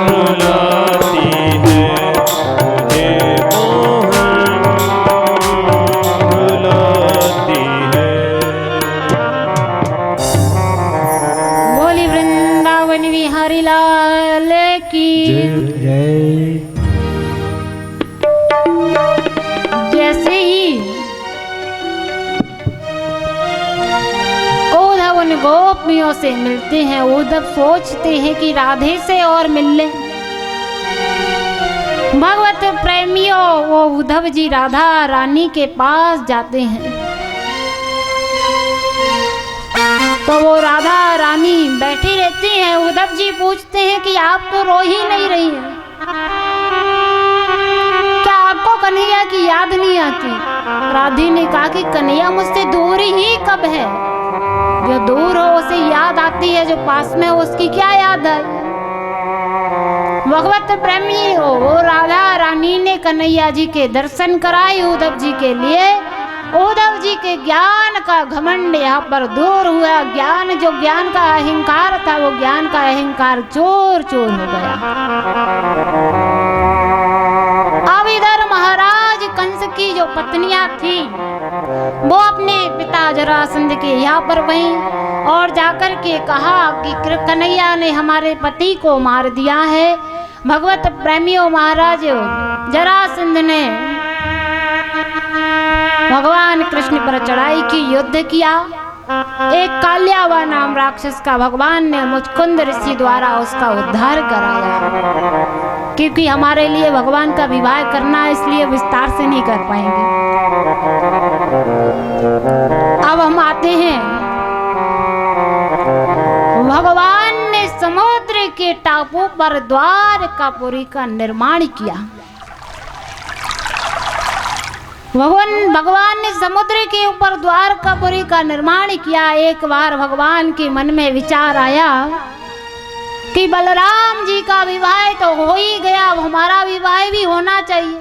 रुलाती है। मुझे मोहन रुलाती है। बोली वृंदावन बिहारी लाल की। जैसे ही उद्धव उन गोपियों से मिलते हैं, उद्धव सोचते हैं कि राधे से और मिल लें। भगवत प्रेमियों, वो उद्धव जी राधा रानी के पास जाते हैं तो वो राधा रानी बैठी रहती हैं। उद्धव जी पूछते हैं कि आप तो रो ही नहीं रही हैं, क्या आपको कन्हैया की याद नहीं आती? राधी ने कहा कि कन्हैया मुझसे दूर ही कब है, जो दूर हो उसे याद आती है, जो पास में हो उसकी क्या याद है। भगवत प्रेमी हो वो राधा रानी ने कन्हैया जी के दर्शन कराए उद्धव जी के लिए। उद्धव जी के ज्ञान का घमंड यहाँ पर दूर हुआ। ज्ञान का अहंकार था, वो ज्ञान का अहंकार चोर चोर हो गया। अब इधर महाराज कंस की जो पत्नियां थी वो अपने पिता जरासंध के यहाँ पर गईं और जाकर के कहा कि कन्हैया ने हमारे पति को मार दिया है। भगवत प्रेमियों, महाराज जरासंध ने भगवान कृष्ण पर चढ़ाई की, युद्ध किया। एक काल्यावा नाम राक्षस का भगवान ने मुचकुंद ऋषि द्वारा उसका उद्धार कराया, क्योंकि हमारे लिए भगवान का विवाह करना है, इसलिए विस्तार से नहीं कर पाएंगे। अब हम आते हैं, भगवान ने समुद्र के टापू पर द्वारकापुरी का निर्माण किया। भगवान ने समुद्र के ऊपर द्वारकापुरी का निर्माण किया। एक बार भगवान के मन में विचार आया कि बलराम जी का विवाह तो हो ही गया, अब हमारा विवाह भी होना चाहिए।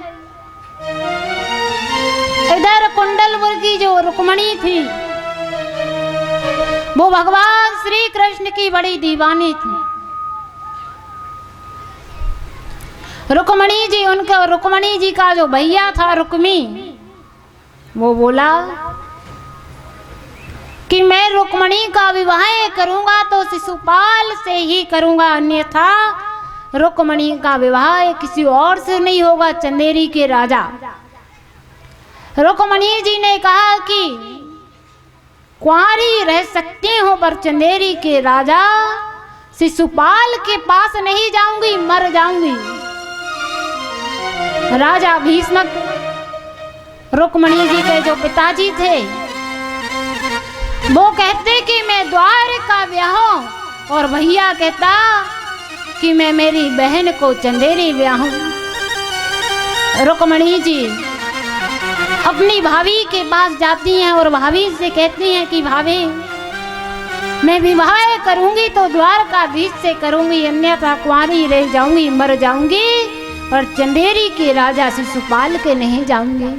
इधर कुंडलपुर की जो रुक्मणी थी वो भगवान श्री कृष्ण की बड़ी दीवानी थी। रुक्मणी जी का जो भैया था रुक्मी, वो बोला कि मैं रुक्मणी का विवाह करूंगा तो शिशुपाल से ही करूंगा, अन्यथा रुक्मणी का विवाह किसी और से नहीं होगा, चंदेरी के राजा। रुक्मणी जी ने कहा कि कुंवारी रह सकती हूं पर चंदेरी के राजा शिशुपाल के पास नहीं जाऊंगी, मर जाऊंगी। राजा भीष्मक रुक्मणी जी के जो पिताजी थे वो कहते कि मैं द्वारका ब्याहूं, और भैया कहता कि मैं मेरी बहन को चंदेरी ब्याहूं। रुक्मणी जी अपनी भाभी के पास जाती हैं और भाभी से कहती हैं कि भाभी मैं विवाह करूंगी तो द्वारकाधीश से करूंगी, अन्यथा कुंवारी रह जाऊंगी, मर जाऊंगी, और चंदेरी के राजा शिशुपाल के नहीं जाऊंगी।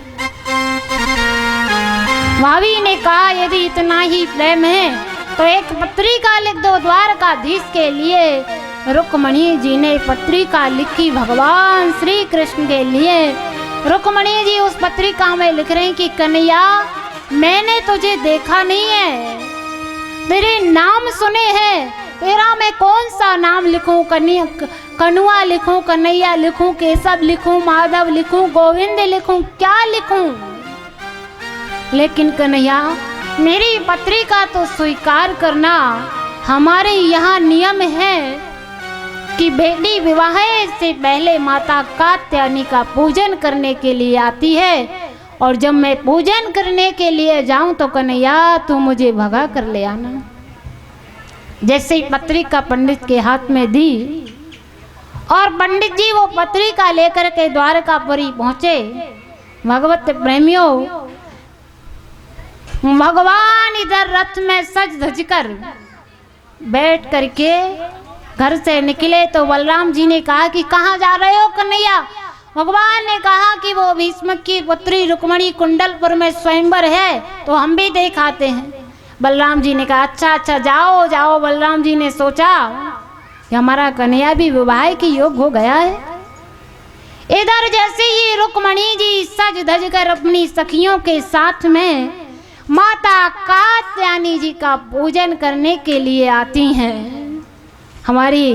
भाभी ने कहा यदि इतना ही प्रेम है तो एक पत्रिका लिख दो द्वारकाधीश के लिए। रुक्मणी जी ने पत्रिका लिखी भगवान श्री कृष्ण के लिए। रुक्मणी जी उस पत्रिका में लिख रही कि कन्हैया मैंने तुझे देखा नहीं है, तेरे नाम सुने हैं, तेरा मैं कौन सा नाम लिखूं, कनुआ लिखूं, कन्हैया लिखूं, केशव लिखूं, माधव लिखूं, गोविंद लिखूं, क्या लिखूं? लेकिन कन्हैया मेरी पत्रिका तो स्वीकार करना। हमारे यहाँ नियम है कि बेटी विवाह से पहले माता कात्यायनी का पूजन करने के लिए आती है, और जब मैं पूजन करने के लिए जाऊं तो कन्हैया तू मुझे भगा कर ले आना। जैसे ही पत्रिका पंडित के हाथ में दी और पंडित जी वो पत्रिका लेकर के द्वारकापुरी पहुंचे। भगवत प्रेमियों, भगवान इधर रथ में सज धज कर बैठ करके घर से निकले तो बलराम जी ने कहा कि कहाँ जा रहे हो कन्हैया? भगवान ने कहा कि वो भीष्म की पुत्री रुक्मणी कुंडलपुर में स्वयंवर है तो हम भी देख आते हैं। बलराम जी ने कहा अच्छा अच्छा जाओ जाओ। बलराम जी ने सोचा कि हमारा कन्हैया भी विवाह की योग हो गया है। इधर जैसे ही रुक्मणी जी सज धज कर अपनी सखियों के साथ में माता कात्यायनी जी का पूजन करने के लिए आती हैं। हमारी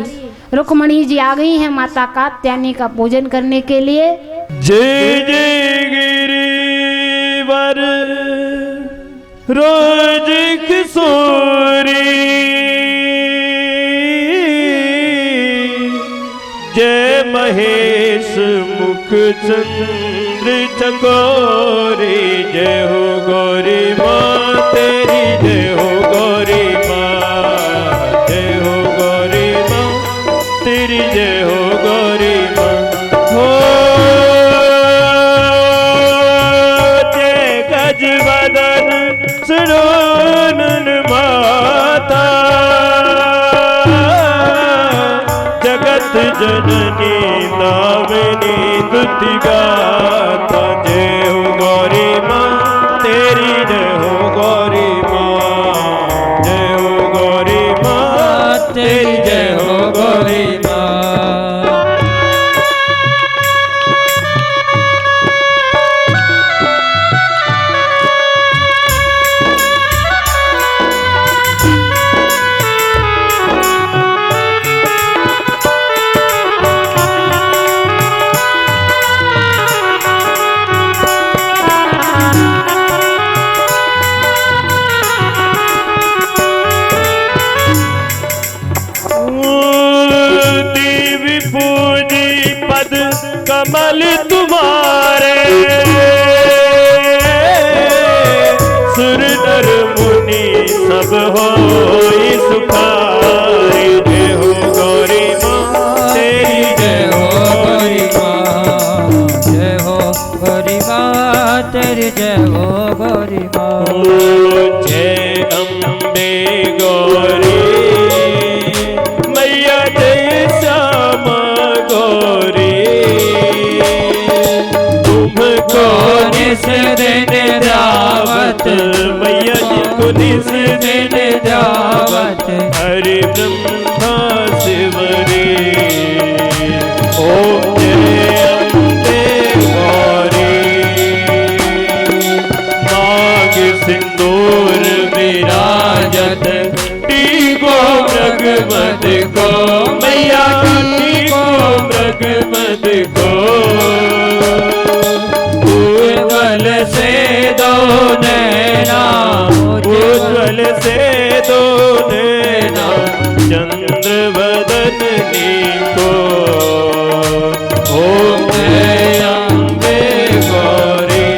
रुक्मणी जी आ गई हैं माता कात्यायनी का पूजन करने के लिए। जय जय गिरिवर रोज किशोरी, जय महेश मुख चंद्र चकोरी, जय हो गौरी माँ तेरी, जय हो गौरी माँ, जय हो गौरी माँ तेरी, जय हो गौरी माँ। हो जय गजवदन सुनोनन माता, जगत जननी नामिनी स्तुति गाता, जय हो गौरी माँ तेरी, जय हो गौरी माँ, जय हो गौरी माँ तेरी, जय हो गौरी माँ। देवी पूजी पद कमल तुम्हारे, सुर नर मुनि सब होई सुखारे, जय हो गौरी माँ तेरी, जय हो गौरी माँ, जय हो गौरी माँ तेरी, जय हो गौरी माँ। जय अम्बे गौरी मैया, जय श्यामा गौरी, तुमको निस देने दावत, मैया जी को निस देने दावत, हरे ब्रह्मा शिवरी। ओम जय अम्बे गौरी, नाग सिंदूर विराजत, टीको मृगमद को मैया, टीको मृगमद को, उज्ज्वल से दो नैना, उज्ज्वल से दो नैना, चंद्र वदनी को। ओम जय अम्बे गौरी,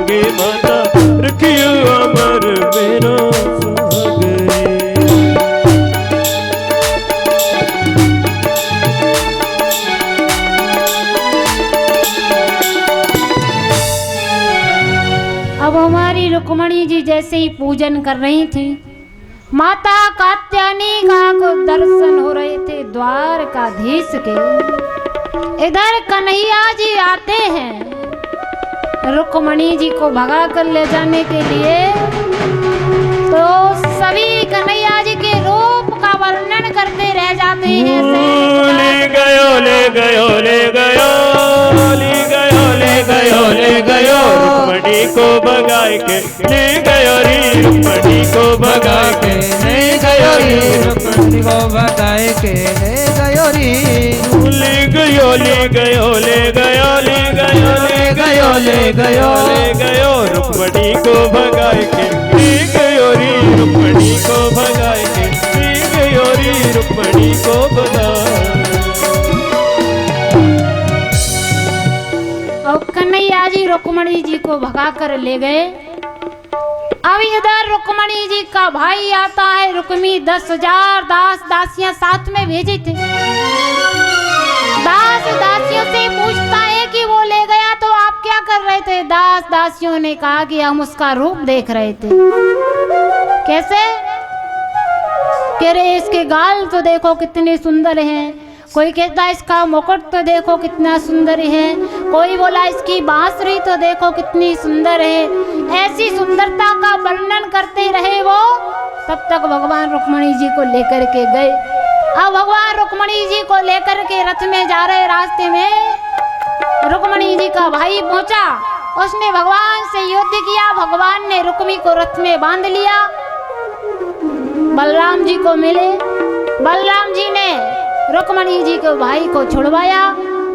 मांगे माता रखियो अमर मेरा सुहागरे। अब हमारी रुक्मणी जी जैसे ही पूजन कर रही थी, माता कात्यायनी का को दर्शन हो रहे थे द्वारकाधीश के। इधर कन्हैया जी आते हैं रुक्मणी जी को भगा कर ले जाने के लिए, तो सभी कन्हैया जी के रूप का वर्णन करते रह जाते हैं। ले गयो ले गयो ले गयो ले गयो ले गयो ले गयो रुक्मणी को भगाए के ले गयो री रुक्मणी को भगाए के ले गयो री रुक्मणी को भगाए के ले गयो री। ले गयो ले गयो ले गयो ले गयो ले गयो ले गयो ले गयो रुक्मणी को भगाए के ले गयो री रुक्मणी को भगाए के ले गयो री रुक्मणी को भगाए। और कन्हैया जी रुक्मणी जी को भगा कर ले गए। अब इधर रुक्मणी जी का भाई आता है, रुक्मी 10,000 दास दासियां साथ में भेजी थे। दास दासियों से पूछता है कि वो ले गया तो आप क्या कर रहे थे? दास दासियों ने कहा कि हम उसका रूप देख रहे थे। कैसे? कह रहे इसके गाल तो देखो कितने सुंदर हैं, कोई कहता है इसका मुकुट तो देखो कितना सुंदर है, कोई बोला इसकी बांसुरी तो देखो कितनी सुंदर है। ऐसी सुंदरता का वर्णन करते रहे वो, तब तक भगवान रुक्मणी जी को लेकर के गए। अब भगवान रुक्मणी जी को लेकर के रथ में जा रहे, रास्ते में रुक्मणी जी का भाई पहुंचा, उसने भगवान से युद्ध किया। भगवान ने रुक्मी को रथ में बांध लिया। बलराम जी को मिले, बलराम जी ने रुक्मणी जी के भाई को छुड़वाया।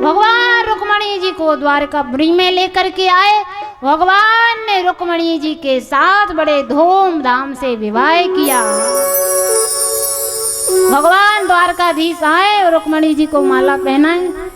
भगवान रुक्मणी जी को द्वारकापुरी में लेकर के आए। भगवान ने रुक्मणी जी के साथ बड़े धूमधाम से विवाह किया। भगवान द्वारकाधीश आए और रुक्मणी जी को माला पहनाए।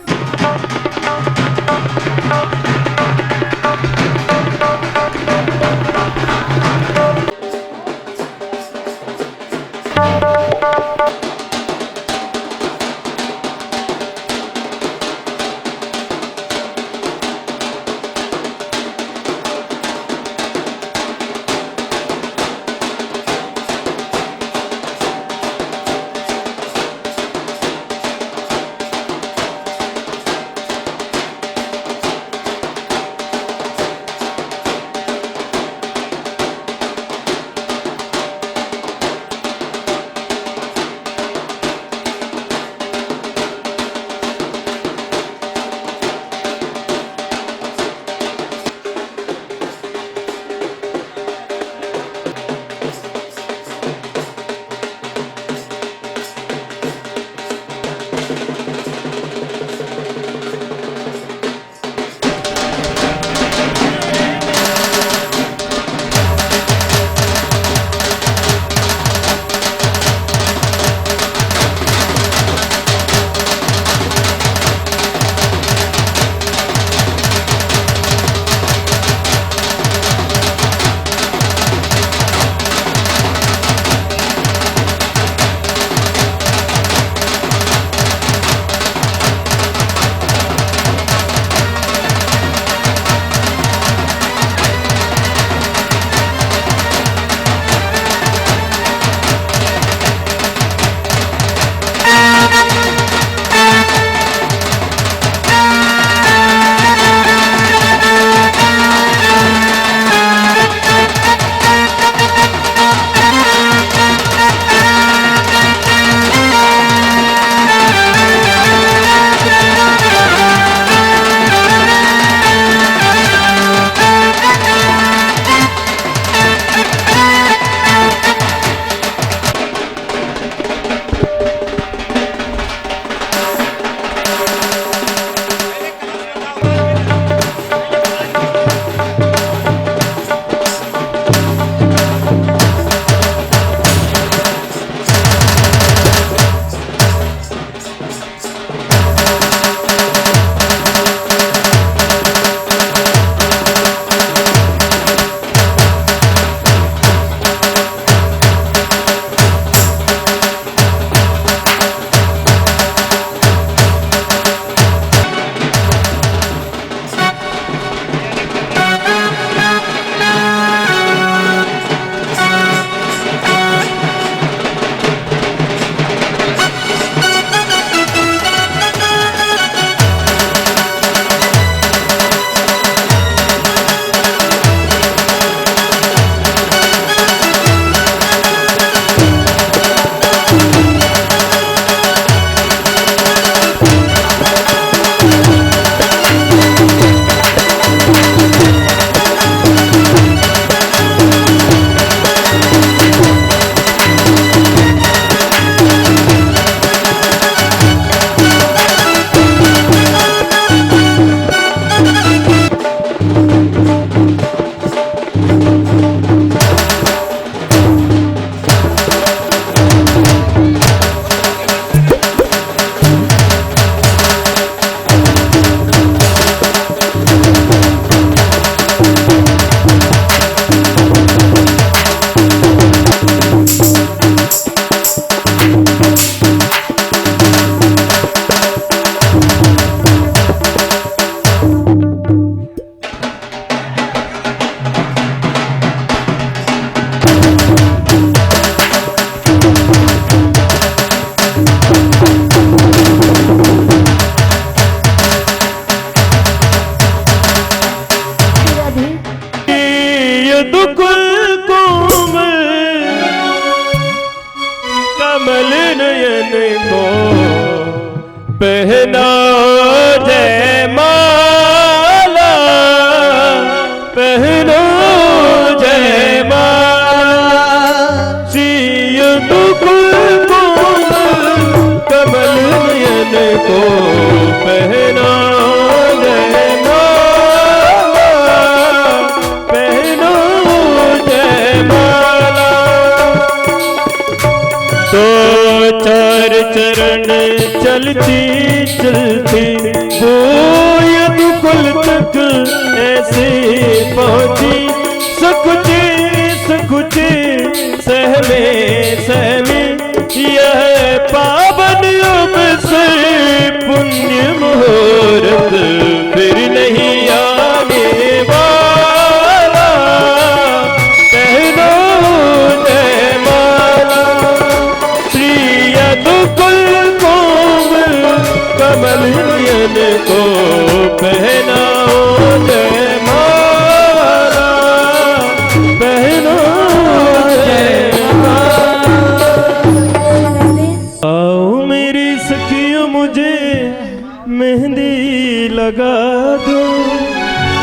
दुकुल कोमल कमल नयन को पहना जयमाला, पहनो जयमाला। श्री दुकुल कोमल कमल नयन को पहना जयमाला, पहनो जयमाला। तो चार चरण चलती चलती वो यदुकुल तक ऐसे पहुंची। सकुचे सकुचे सहमे सहमे यह पावन अब से पुण्य मुहूर्त फिर नहीं आने वाला। कहना जयमाला श्री यदुकुल कोमल कमल नयन को पहनाओ जयमाला, पहनो जयमाला। आओ मेरी सखियों मुझे मेहंदी लगा दो,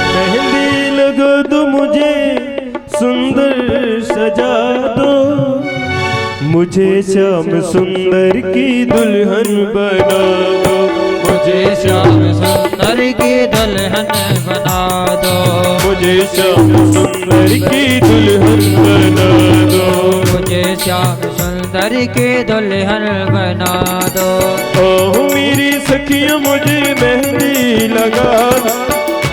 मेहंदी लगा दो मुझे सुंदर सजा दो। मुझे श्याम सुंदर की दुल्हन बना दो, मुझे श्याम सुंदर की दुल्हन बना दो, मुझे श्याम सुंदर की दुल्हन बना दो, मुझे श्याम सुंदर की दुल्हन बना दो। ओह मेरी सखियों मुझे मेहंदी लगा दो,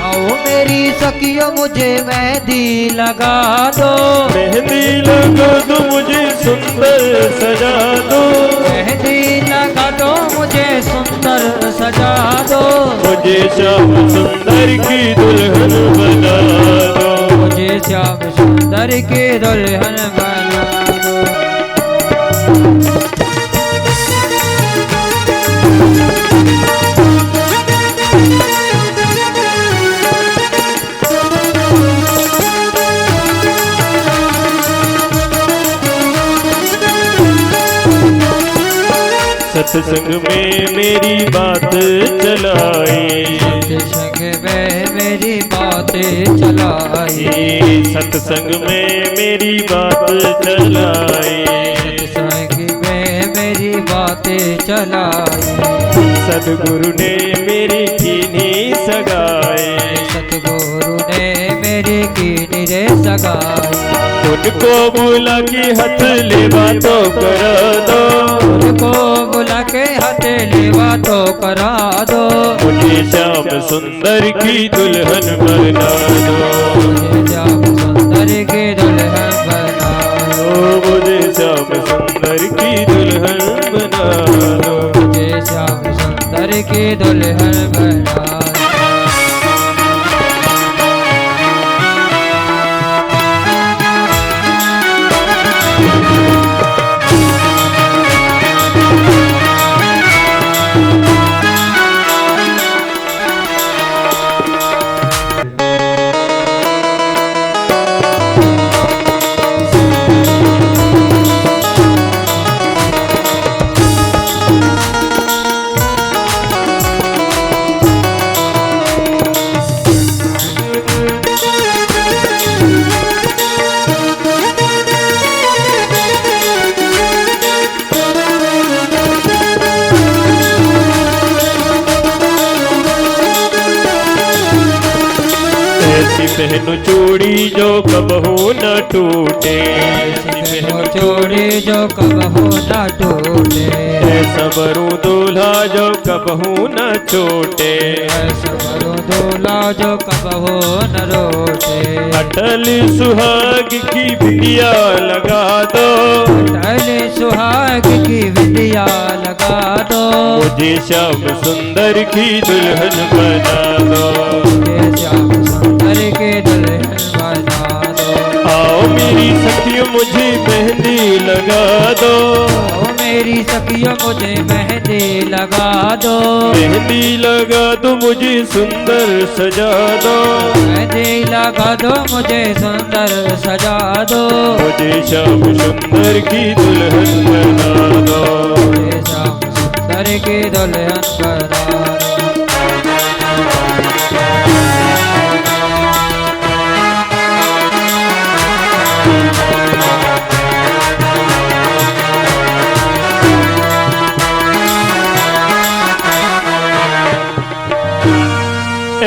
आओ मेरी सखियों मुझे मेहंदी लगा दो, मेहंदी लगा दो मुझे सुंदर सजा दो, मेहंदी लगा दो मुझे सुंदर सजा दो। मुझे श्याम सुंदर की दुल्हन बना दो, मुझे श्याम सुंदर की दुल्हन बना दो। सत्संग में मेरी बात चलाई, सत्संग में मेरी बातें चलाई, सत्संग में मेरी बात चलाई, सत्संग में मेरी बातें चलाई। सतगुरु ने मेरी कीनी सगाई, सतगुरु ने मेरी कीनी रे सगाई। उनको बुला के हाथ लेवा तो करा दो, उनको बुला के हथेलीवा तो करा दो। मुझे श्याम सुंदर की दुल्हन बना दो, मुझे श्याम सुंदर की दुल्हन बना दो, मुझे श्याम सुंदर की दुल्हन बना दो, मुझे श्याम सुंदर की दुल्हन बना दो। पहनो चूड़ी जो कबहू न टूटे, पहनो चूड़ी जो कबहू न टूटे, ऐसा बरू दूल्हा जो कबहू न चोटे, ऐसा बरू दूल्हा जो कबहू न रोटे। अटल सुहाग की बिटिया लगा दो, अटल सुहाग की बिटिया लगा दो। मुझे श्याम सुंदर की दुल्हन बना दो, मुझे श्याम सुंदर की दुल्हन बना दो। आओ मेरी सखियों मुझे मेहंदी लगा दो, आओ मेरी सखियों मुझे मेहंदी लगा दो, मेहंदी लगा दो मुझे सुंदर सजा दो, मेहंदी लगा दो मुझे सुंदर सजा दो, मुझे श्याम सुंदर की दुल्हन बना दो, मुझे श्याम सुंदर की दुल्हन बना दो।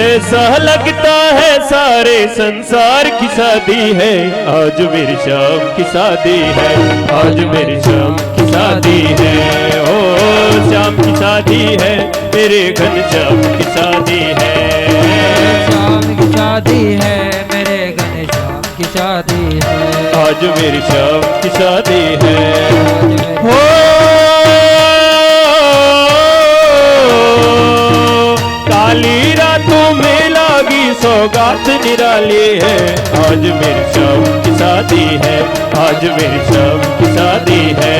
ऐसा लगता है सारे संसार की शादी है, आज मेरी शाम की शादी है, आज मेरी शाम की शादी है, ओ शाम की शादी है, मेरे घनश्याम की शादी है, शाम की शादी है, मेरे घनश्याम की शादी है, आज मेरी शाम की शादी है। हो काली रातों में लागी सौगात निराली है, आज मेरी शाम की शादी है, आज मेरी शाम की शादी है।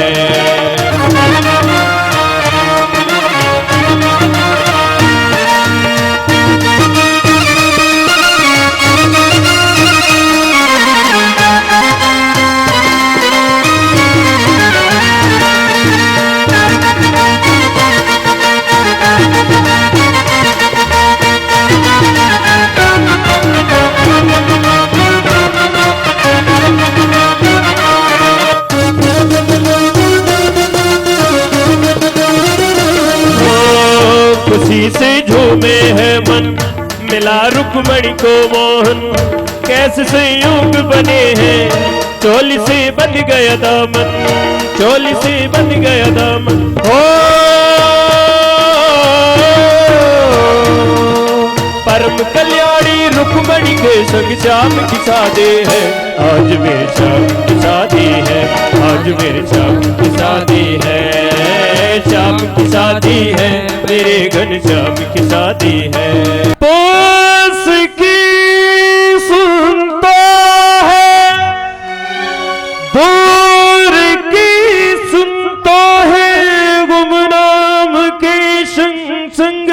खुशी से झूमे है मन, मिला रुक्मणी को मोहन, कैसे संयोग बने हैं, चोली से बंध गया दामन, चोली से बंध गया दामन। हो परम कल्याणी रुक्मणी के संग श्याम की शादी है, आज मेरी शाम की शादी है, आज मेरी शाम की शादी है, श्याम की शादी है, मेरे घनश्याम की शादी है। पास की सुनता है, दूर की सुनता है, गुमनाम के संग संग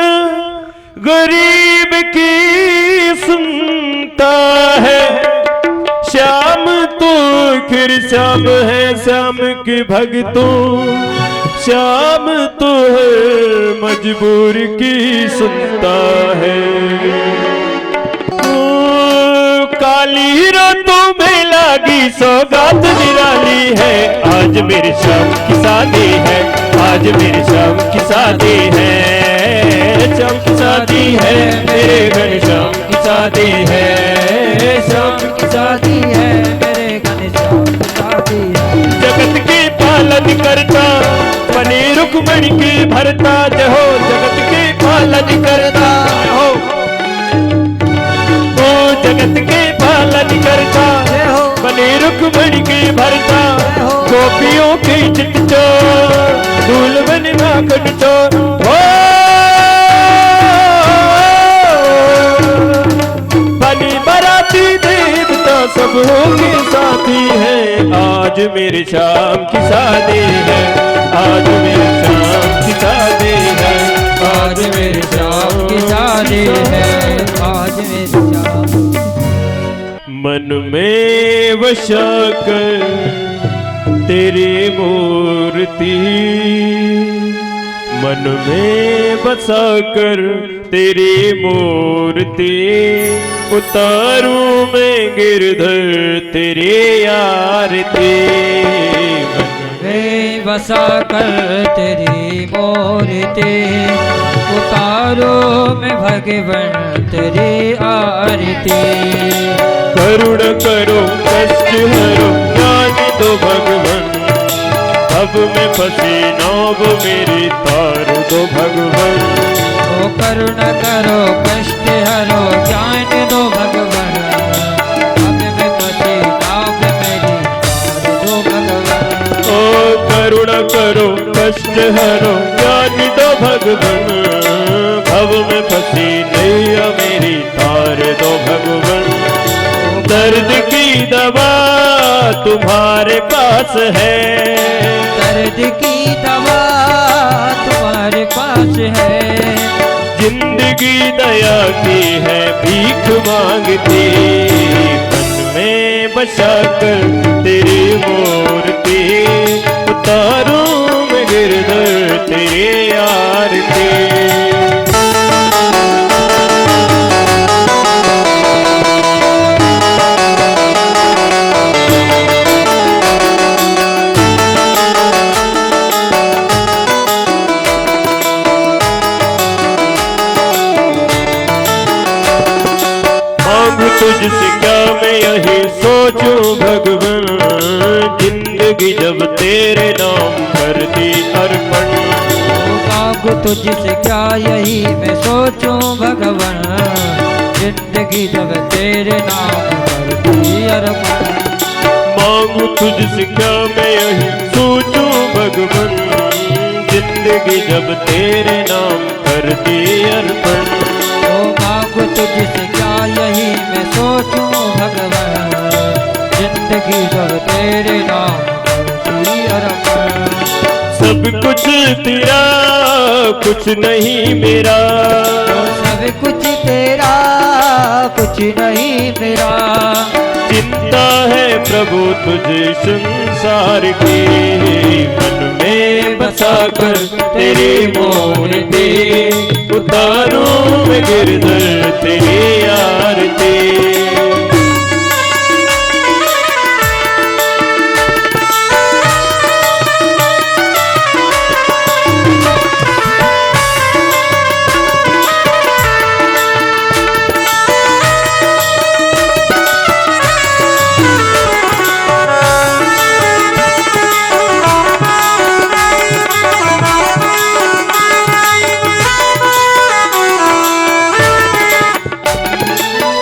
गरीब की सुनता है, श्याम तो फिर श्याम है, श्याम के भक्तों श्याम तो है, मजबूर की सुनता है। ओ काली रातों में लागी सौगात निराली है, आज मेरी शाम की शादी है, आज मेरी शाम की शादी है, शाम की शादी है, मेरे घनश्याम की शादी है, शाम की शादी है, मेरे घनश्याम की शादी है। जगत के पालन करता बने रुक्मणी की भरता, जहो जगत के पालन करता हो, ओ जगत के पालन करता बने रुक्मणी की भरता, गोपियों के चित चोर धूल बन नाकट चोर, हो बनी बराती देवता सब हो के साथी है, आज मेरी शाम की शादी है, आज मेरी शाम की शादी है, आज मेरी शाम की शादी है, आज मेरी शाम। मन में वशा कर तेरी मूर्ति, मन में बसा कर तेरी मूर्ति, उतारूं मैं गिरधर तेरी आरती, वे बसा कर तेरी मूर्ति, उतारो मैं भगवन तेरी आरती, करुण करो कष्ट हरो ज्ञान दो भगवन, अब मैं फंसी नाव मेरी तार दो भगवन, ओ करुण करो कष्ट हरो ज्ञान दो भगवन, अब मैं फंसी नाव मेरी तार दो भगवन, ओ करुण करो कष्ट हरो ज्ञान दो भगवन, भव में फंसी नैया मेरी तार दो भगवन, दर्द की दवा तुम्हारे पास है, दर्द की दवा तुम्हारे पास है। जिंदगी दया की है भीख मांगती, मन में बसा कर तेरी मूर्ति, उतारूं मैं गिरधर तेरी आरती। तुझसे क्या मैं यही सोचूं भगवन, जिंदगी जब तेरे नाम कर दी अर्पण। मांगू तुझसे क्या यही मैं सोचूं भगवन, जिंदगी जब तेरे नाम कर दी अर्पण। मांगू तुझसे क्या मैं यही सोचूं भगवन, जिंदगी जब तेरे नाम कर दी अर्पण। मांगू तुझसे क्या यही मैं सोचूं भगवान, जिंदगी जब तेरे नाम की अर्पण। सब कुछ तेरा कुछ नहीं मेरा, सब कुछ तेरा कुछ नहीं मेरा। चिंता है प्रभु तुझे संसार की, मन में बसा कर तेरी मूर्ति, उतारूं मैं गिरधर तेरी आरती।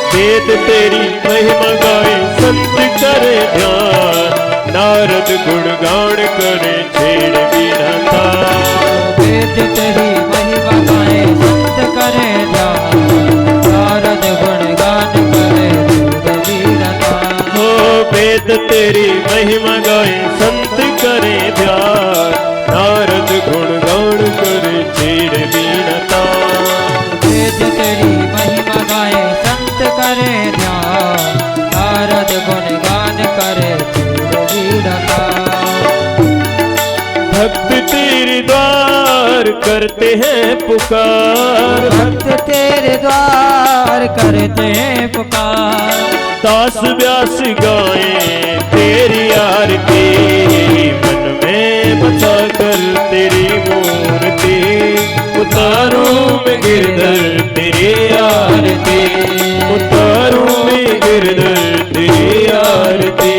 वेद तेरी महिमा गाए संत करे ध्यान, नारद गुणगान करे छेड़ बिना तान। वेद तेरी महिमा गाए संत करे ध्यान, नारद गुणगान करे छेड़ बिना तान। हो वेद तेरी महिमा गाए संत करे ध्यान, नारद गुणगान करे छेड़ बिना तान। वेद तेरी महिमा गाए संत करे ध्यान, नारद गुणगान करे छेड़ बिना तान। भक्त तेरे द्वार करते हैं पुकार, भक्त तेरे द्वार करते हैं पुकार। दास व्यास गाए तेरी आरती, मन में बसा कर तेरी मूर्ति, उतारूं मैं गिरधर तेरी आरती, उतारूं मैं गिरधर तेरी आरती।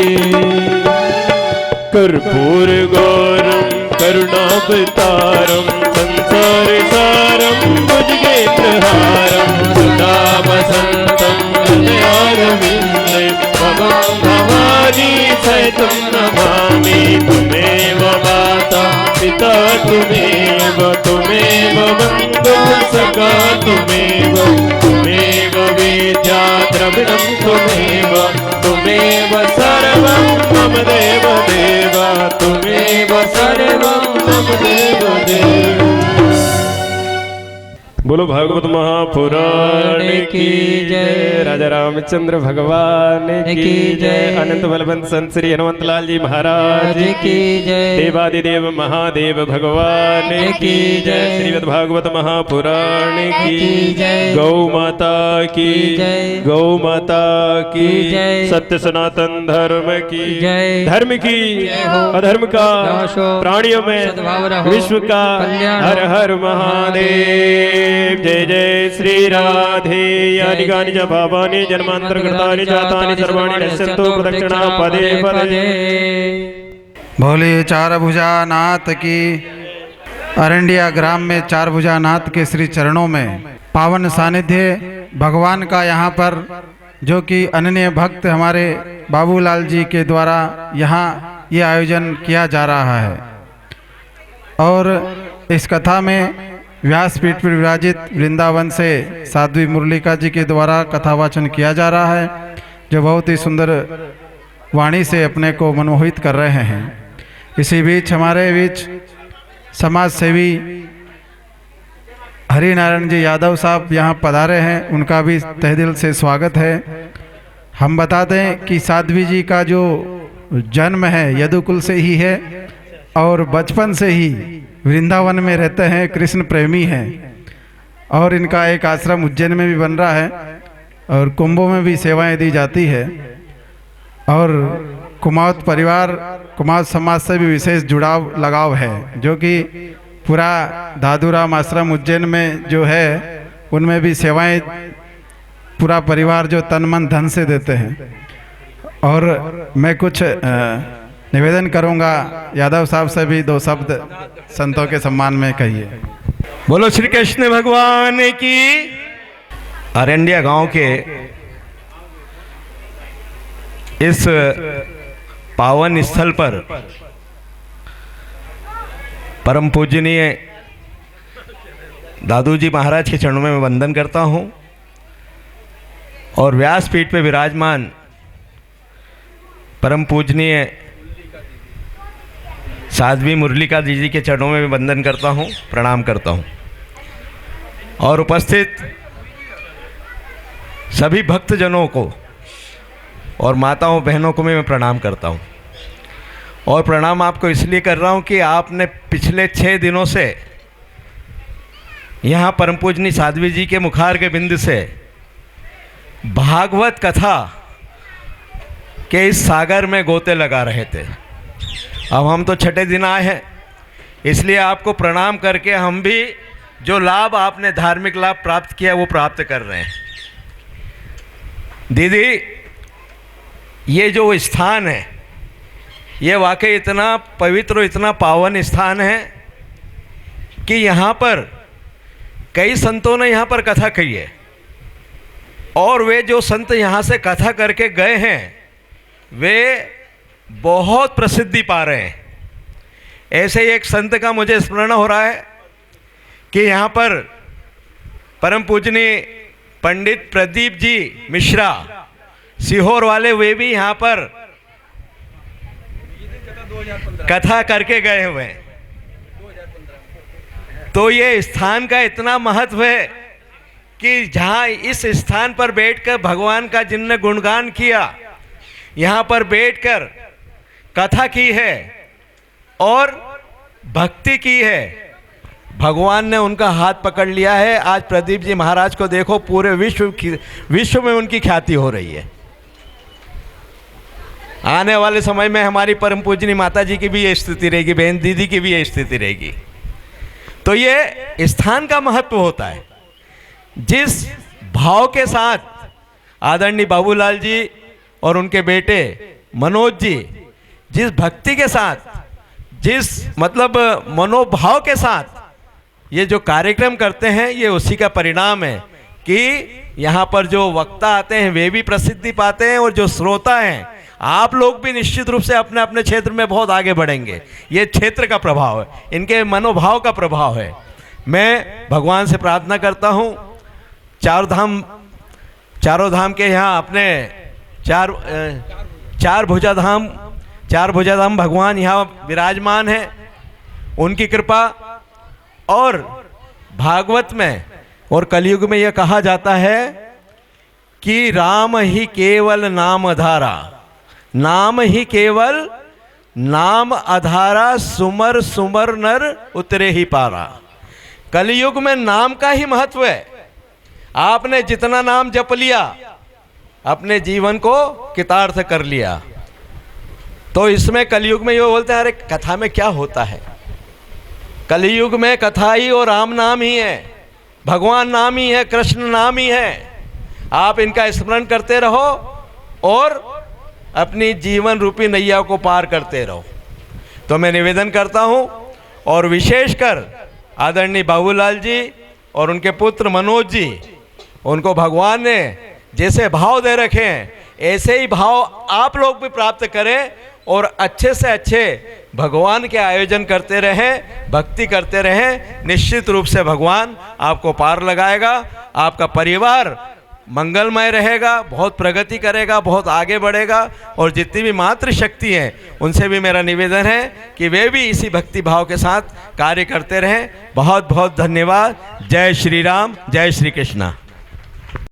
कर्पूर गौरम करुणावतारम, संसार सारम भुजगेन्द्रहारम, सदा वसंतम हृदयारविन्दे, भवं भवानी सहितं नमामि। त्वमेव माता पिता त्वमेव, त्वमेव बन्धुः सखा त्वमेव, त्वमेव विद्या द्रविणं त्वमेव, त्वमेव सर्वं मम देव देव, त्वमेव सर्वं मम देव देव। बोलो भागवत महापुराण की जय, राजा रामचंद्र भगवान की जय, अनंत बलवंत संत श्री हनुमंत लाल जी महाराज की जय, देवादिदेव महादेव भगवान की जय, श्रीमद् भागवत महापुराण की जय, गौ माता की जय, गौ माता की जय, सत्य सनातन धर्म की जय, धर्म की अधर्म का प्राणियों में विश्व का हर हर महादेव। जय जय श्री राधे। यानि कानि च पापानि जन्मांतर कृतानि जातानि सर्वाणि नश्यन्तु प्रदक्षिणा पदे पदे। भोले चार भुजा नाथ की। अरंडिया ग्राम में चार भुजा नाथ के श्री चरणों में पावन सानिध्य भगवान का यहाँ पर, जो कि अनन्य भक्त हमारे बाबूलाल जी के द्वारा यहाँ ये आयोजन किया जा रहा है। और इस कथा में व्यासपीठ पर विराजित वृंदावन से साध्वी मुरलिका जी के द्वारा कथावाचन किया जा रहा है, जो बहुत ही सुंदर वाणी से अपने को मनमोहित कर रहे हैं। इसी बीच हमारे बीच समाज सेवी हरिनारायण जी यादव साहब यहाँ पधारे हैं, उनका भी तहे दिल से स्वागत है। हम बता दें कि साध्वी जी का जो जन्म है यदुकुल से ही है और बचपन से ही वृंदावन में रहते हैं, कृष्ण प्रेमी हैं और इनका एक आश्रम उज्जैन में भी बन रहा है और कुंभों में भी सेवाएं दी जाती है और कुमाऊत परिवार कुमाऊत समाज से भी विशेष जुड़ाव लगाव है, जो कि पूरा दादूराम आश्रम उज्जैन में जो है उनमें भी सेवाएं पूरा परिवार जो तन मन धन से देते हैं। और मैं कुछ निवेदन करूंगा, यादव साहब से भी 2 शब्द संतों के सम्मान में कहिए। बोलो श्री कृष्ण भगवान की। अरंडिया गांव के इस पावन स्थल पर परम पूजनीय दादू जी महाराज के चरणों में मैं वंदन करता हूं और व्यासपीठ पे विराजमान परम पूजनीय साध्वी मुरलिका जी के चरणों में मैं वंदन करता हूं, प्रणाम करता हूं और उपस्थित सभी भक्तजनों को और माताओं बहनों को मैं प्रणाम करता हूं। और प्रणाम आपको इसलिए कर रहा हूं कि आपने पिछले 6 दिनों से यहाँ परम पूजनी साध्वी जी के मुखार के बिंद से भागवत कथा के इस सागर में गोते लगा रहे थे। अब हम तो छठे दिन आए हैं, इसलिए आपको प्रणाम करके हम भी जो लाभ आपने धार्मिक लाभ प्राप्त किया वो प्राप्त कर रहे हैं। दीदी, ये जो स्थान है ये वाकई इतना पवित्र, इतना पावन स्थान है कि यहाँ पर कई संतों ने यहाँ पर कथा कही है और वे जो संत यहाँ से कथा करके गए हैं वे बहुत प्रसिद्धि पा रहे हैं। ऐसे ही एक संत का मुझे स्मरण हो रहा है कि यहाँ पर परम पूजनीय पंडित प्रदीप जी मिश्रा सीहोर वाले, वे भी यहाँ पर कथा करके गए हुए हैं। तो ये स्थान का इतना महत्व है कि जहाँ इस स्थान पर बैठकर भगवान का जिनने गुणगान किया, यहाँ पर बैठकर कथा की है और भक्ति की है, भगवान ने उनका हाथ पकड़ लिया है। आज प्रदीप जी महाराज को देखो, पूरे विश्व में उनकी ख्याति हो रही है। आने वाले समय में हमारी परम पूजनी माता जी की भी ये स्थिति रहेगी, बहन दीदी की भी ये स्थिति रहेगी। तो ये स्थान का महत्व होता है। जिस भाव के साथ आदरणीय बाबूलाल जी और उनके बेटे मनोज जी जिस भक्ति के साथ, जिस मतलब मनोभाव के साथ ये जो कार्यक्रम करते हैं, ये उसी का परिणाम है कि यहाँ पर जो वक्ता आते हैं वे भी प्रसिद्धि पाते हैं और जो श्रोता हैं, आप लोग भी निश्चित रूप से अपने अपने क्षेत्र में बहुत आगे बढ़ेंगे। ये क्षेत्र का प्रभाव है, इनके मनोभाव का प्रभाव है। मैं भगवान से प्रार्थना करता हूँ, चारों धाम के यहाँ अपने चार भुजाधाम भगवान यहाँ विराजमान हैं, उनकी कृपा। और भागवत में और कलयुग में यह कहा जाता है कि राम ही केवल नाम आधारा, नाम ही केवल नाम आधारा, सुमर सुमर नर उतरे ही पारा। कलयुग में नाम का ही महत्व है। आपने जितना नाम जप लिया अपने जीवन को कृतार्थ कर लिया। तो इसमें कलयुग में ये बोलते हैं, अरे कथा में क्या होता है? कलयुग में कथा ही और राम नाम ही है, भगवान नाम ही है, कृष्ण नाम ही है। आप इनका स्मरण करते रहो और अपनी जीवन रूपी नैया को पार करते रहो। तो मैं निवेदन करता हूं और विशेषकर आदरणीय बाबूलाल जी और उनके पुत्र मनोज जी, उनको भगवान ने जैसे भाव दे रखे हैं ऐसे ही भाव आप लोग भी प्राप्त करें और अच्छे से अच्छे भगवान के आयोजन करते रहें, भक्ति करते रहें। निश्चित रूप से भगवान आपको पार लगाएगा। आपका परिवार मंगलमय रहेगा, बहुत प्रगति करेगा, बहुत आगे बढ़ेगा। और जितनी भी मातृशक्ति हैं उनसे भी मेरा निवेदन है कि वे भी इसी भक्ति भाव के साथ कार्य करते रहें। बहुत बहुत धन्यवाद। जय श्री राम, जय श्री कृष्णा।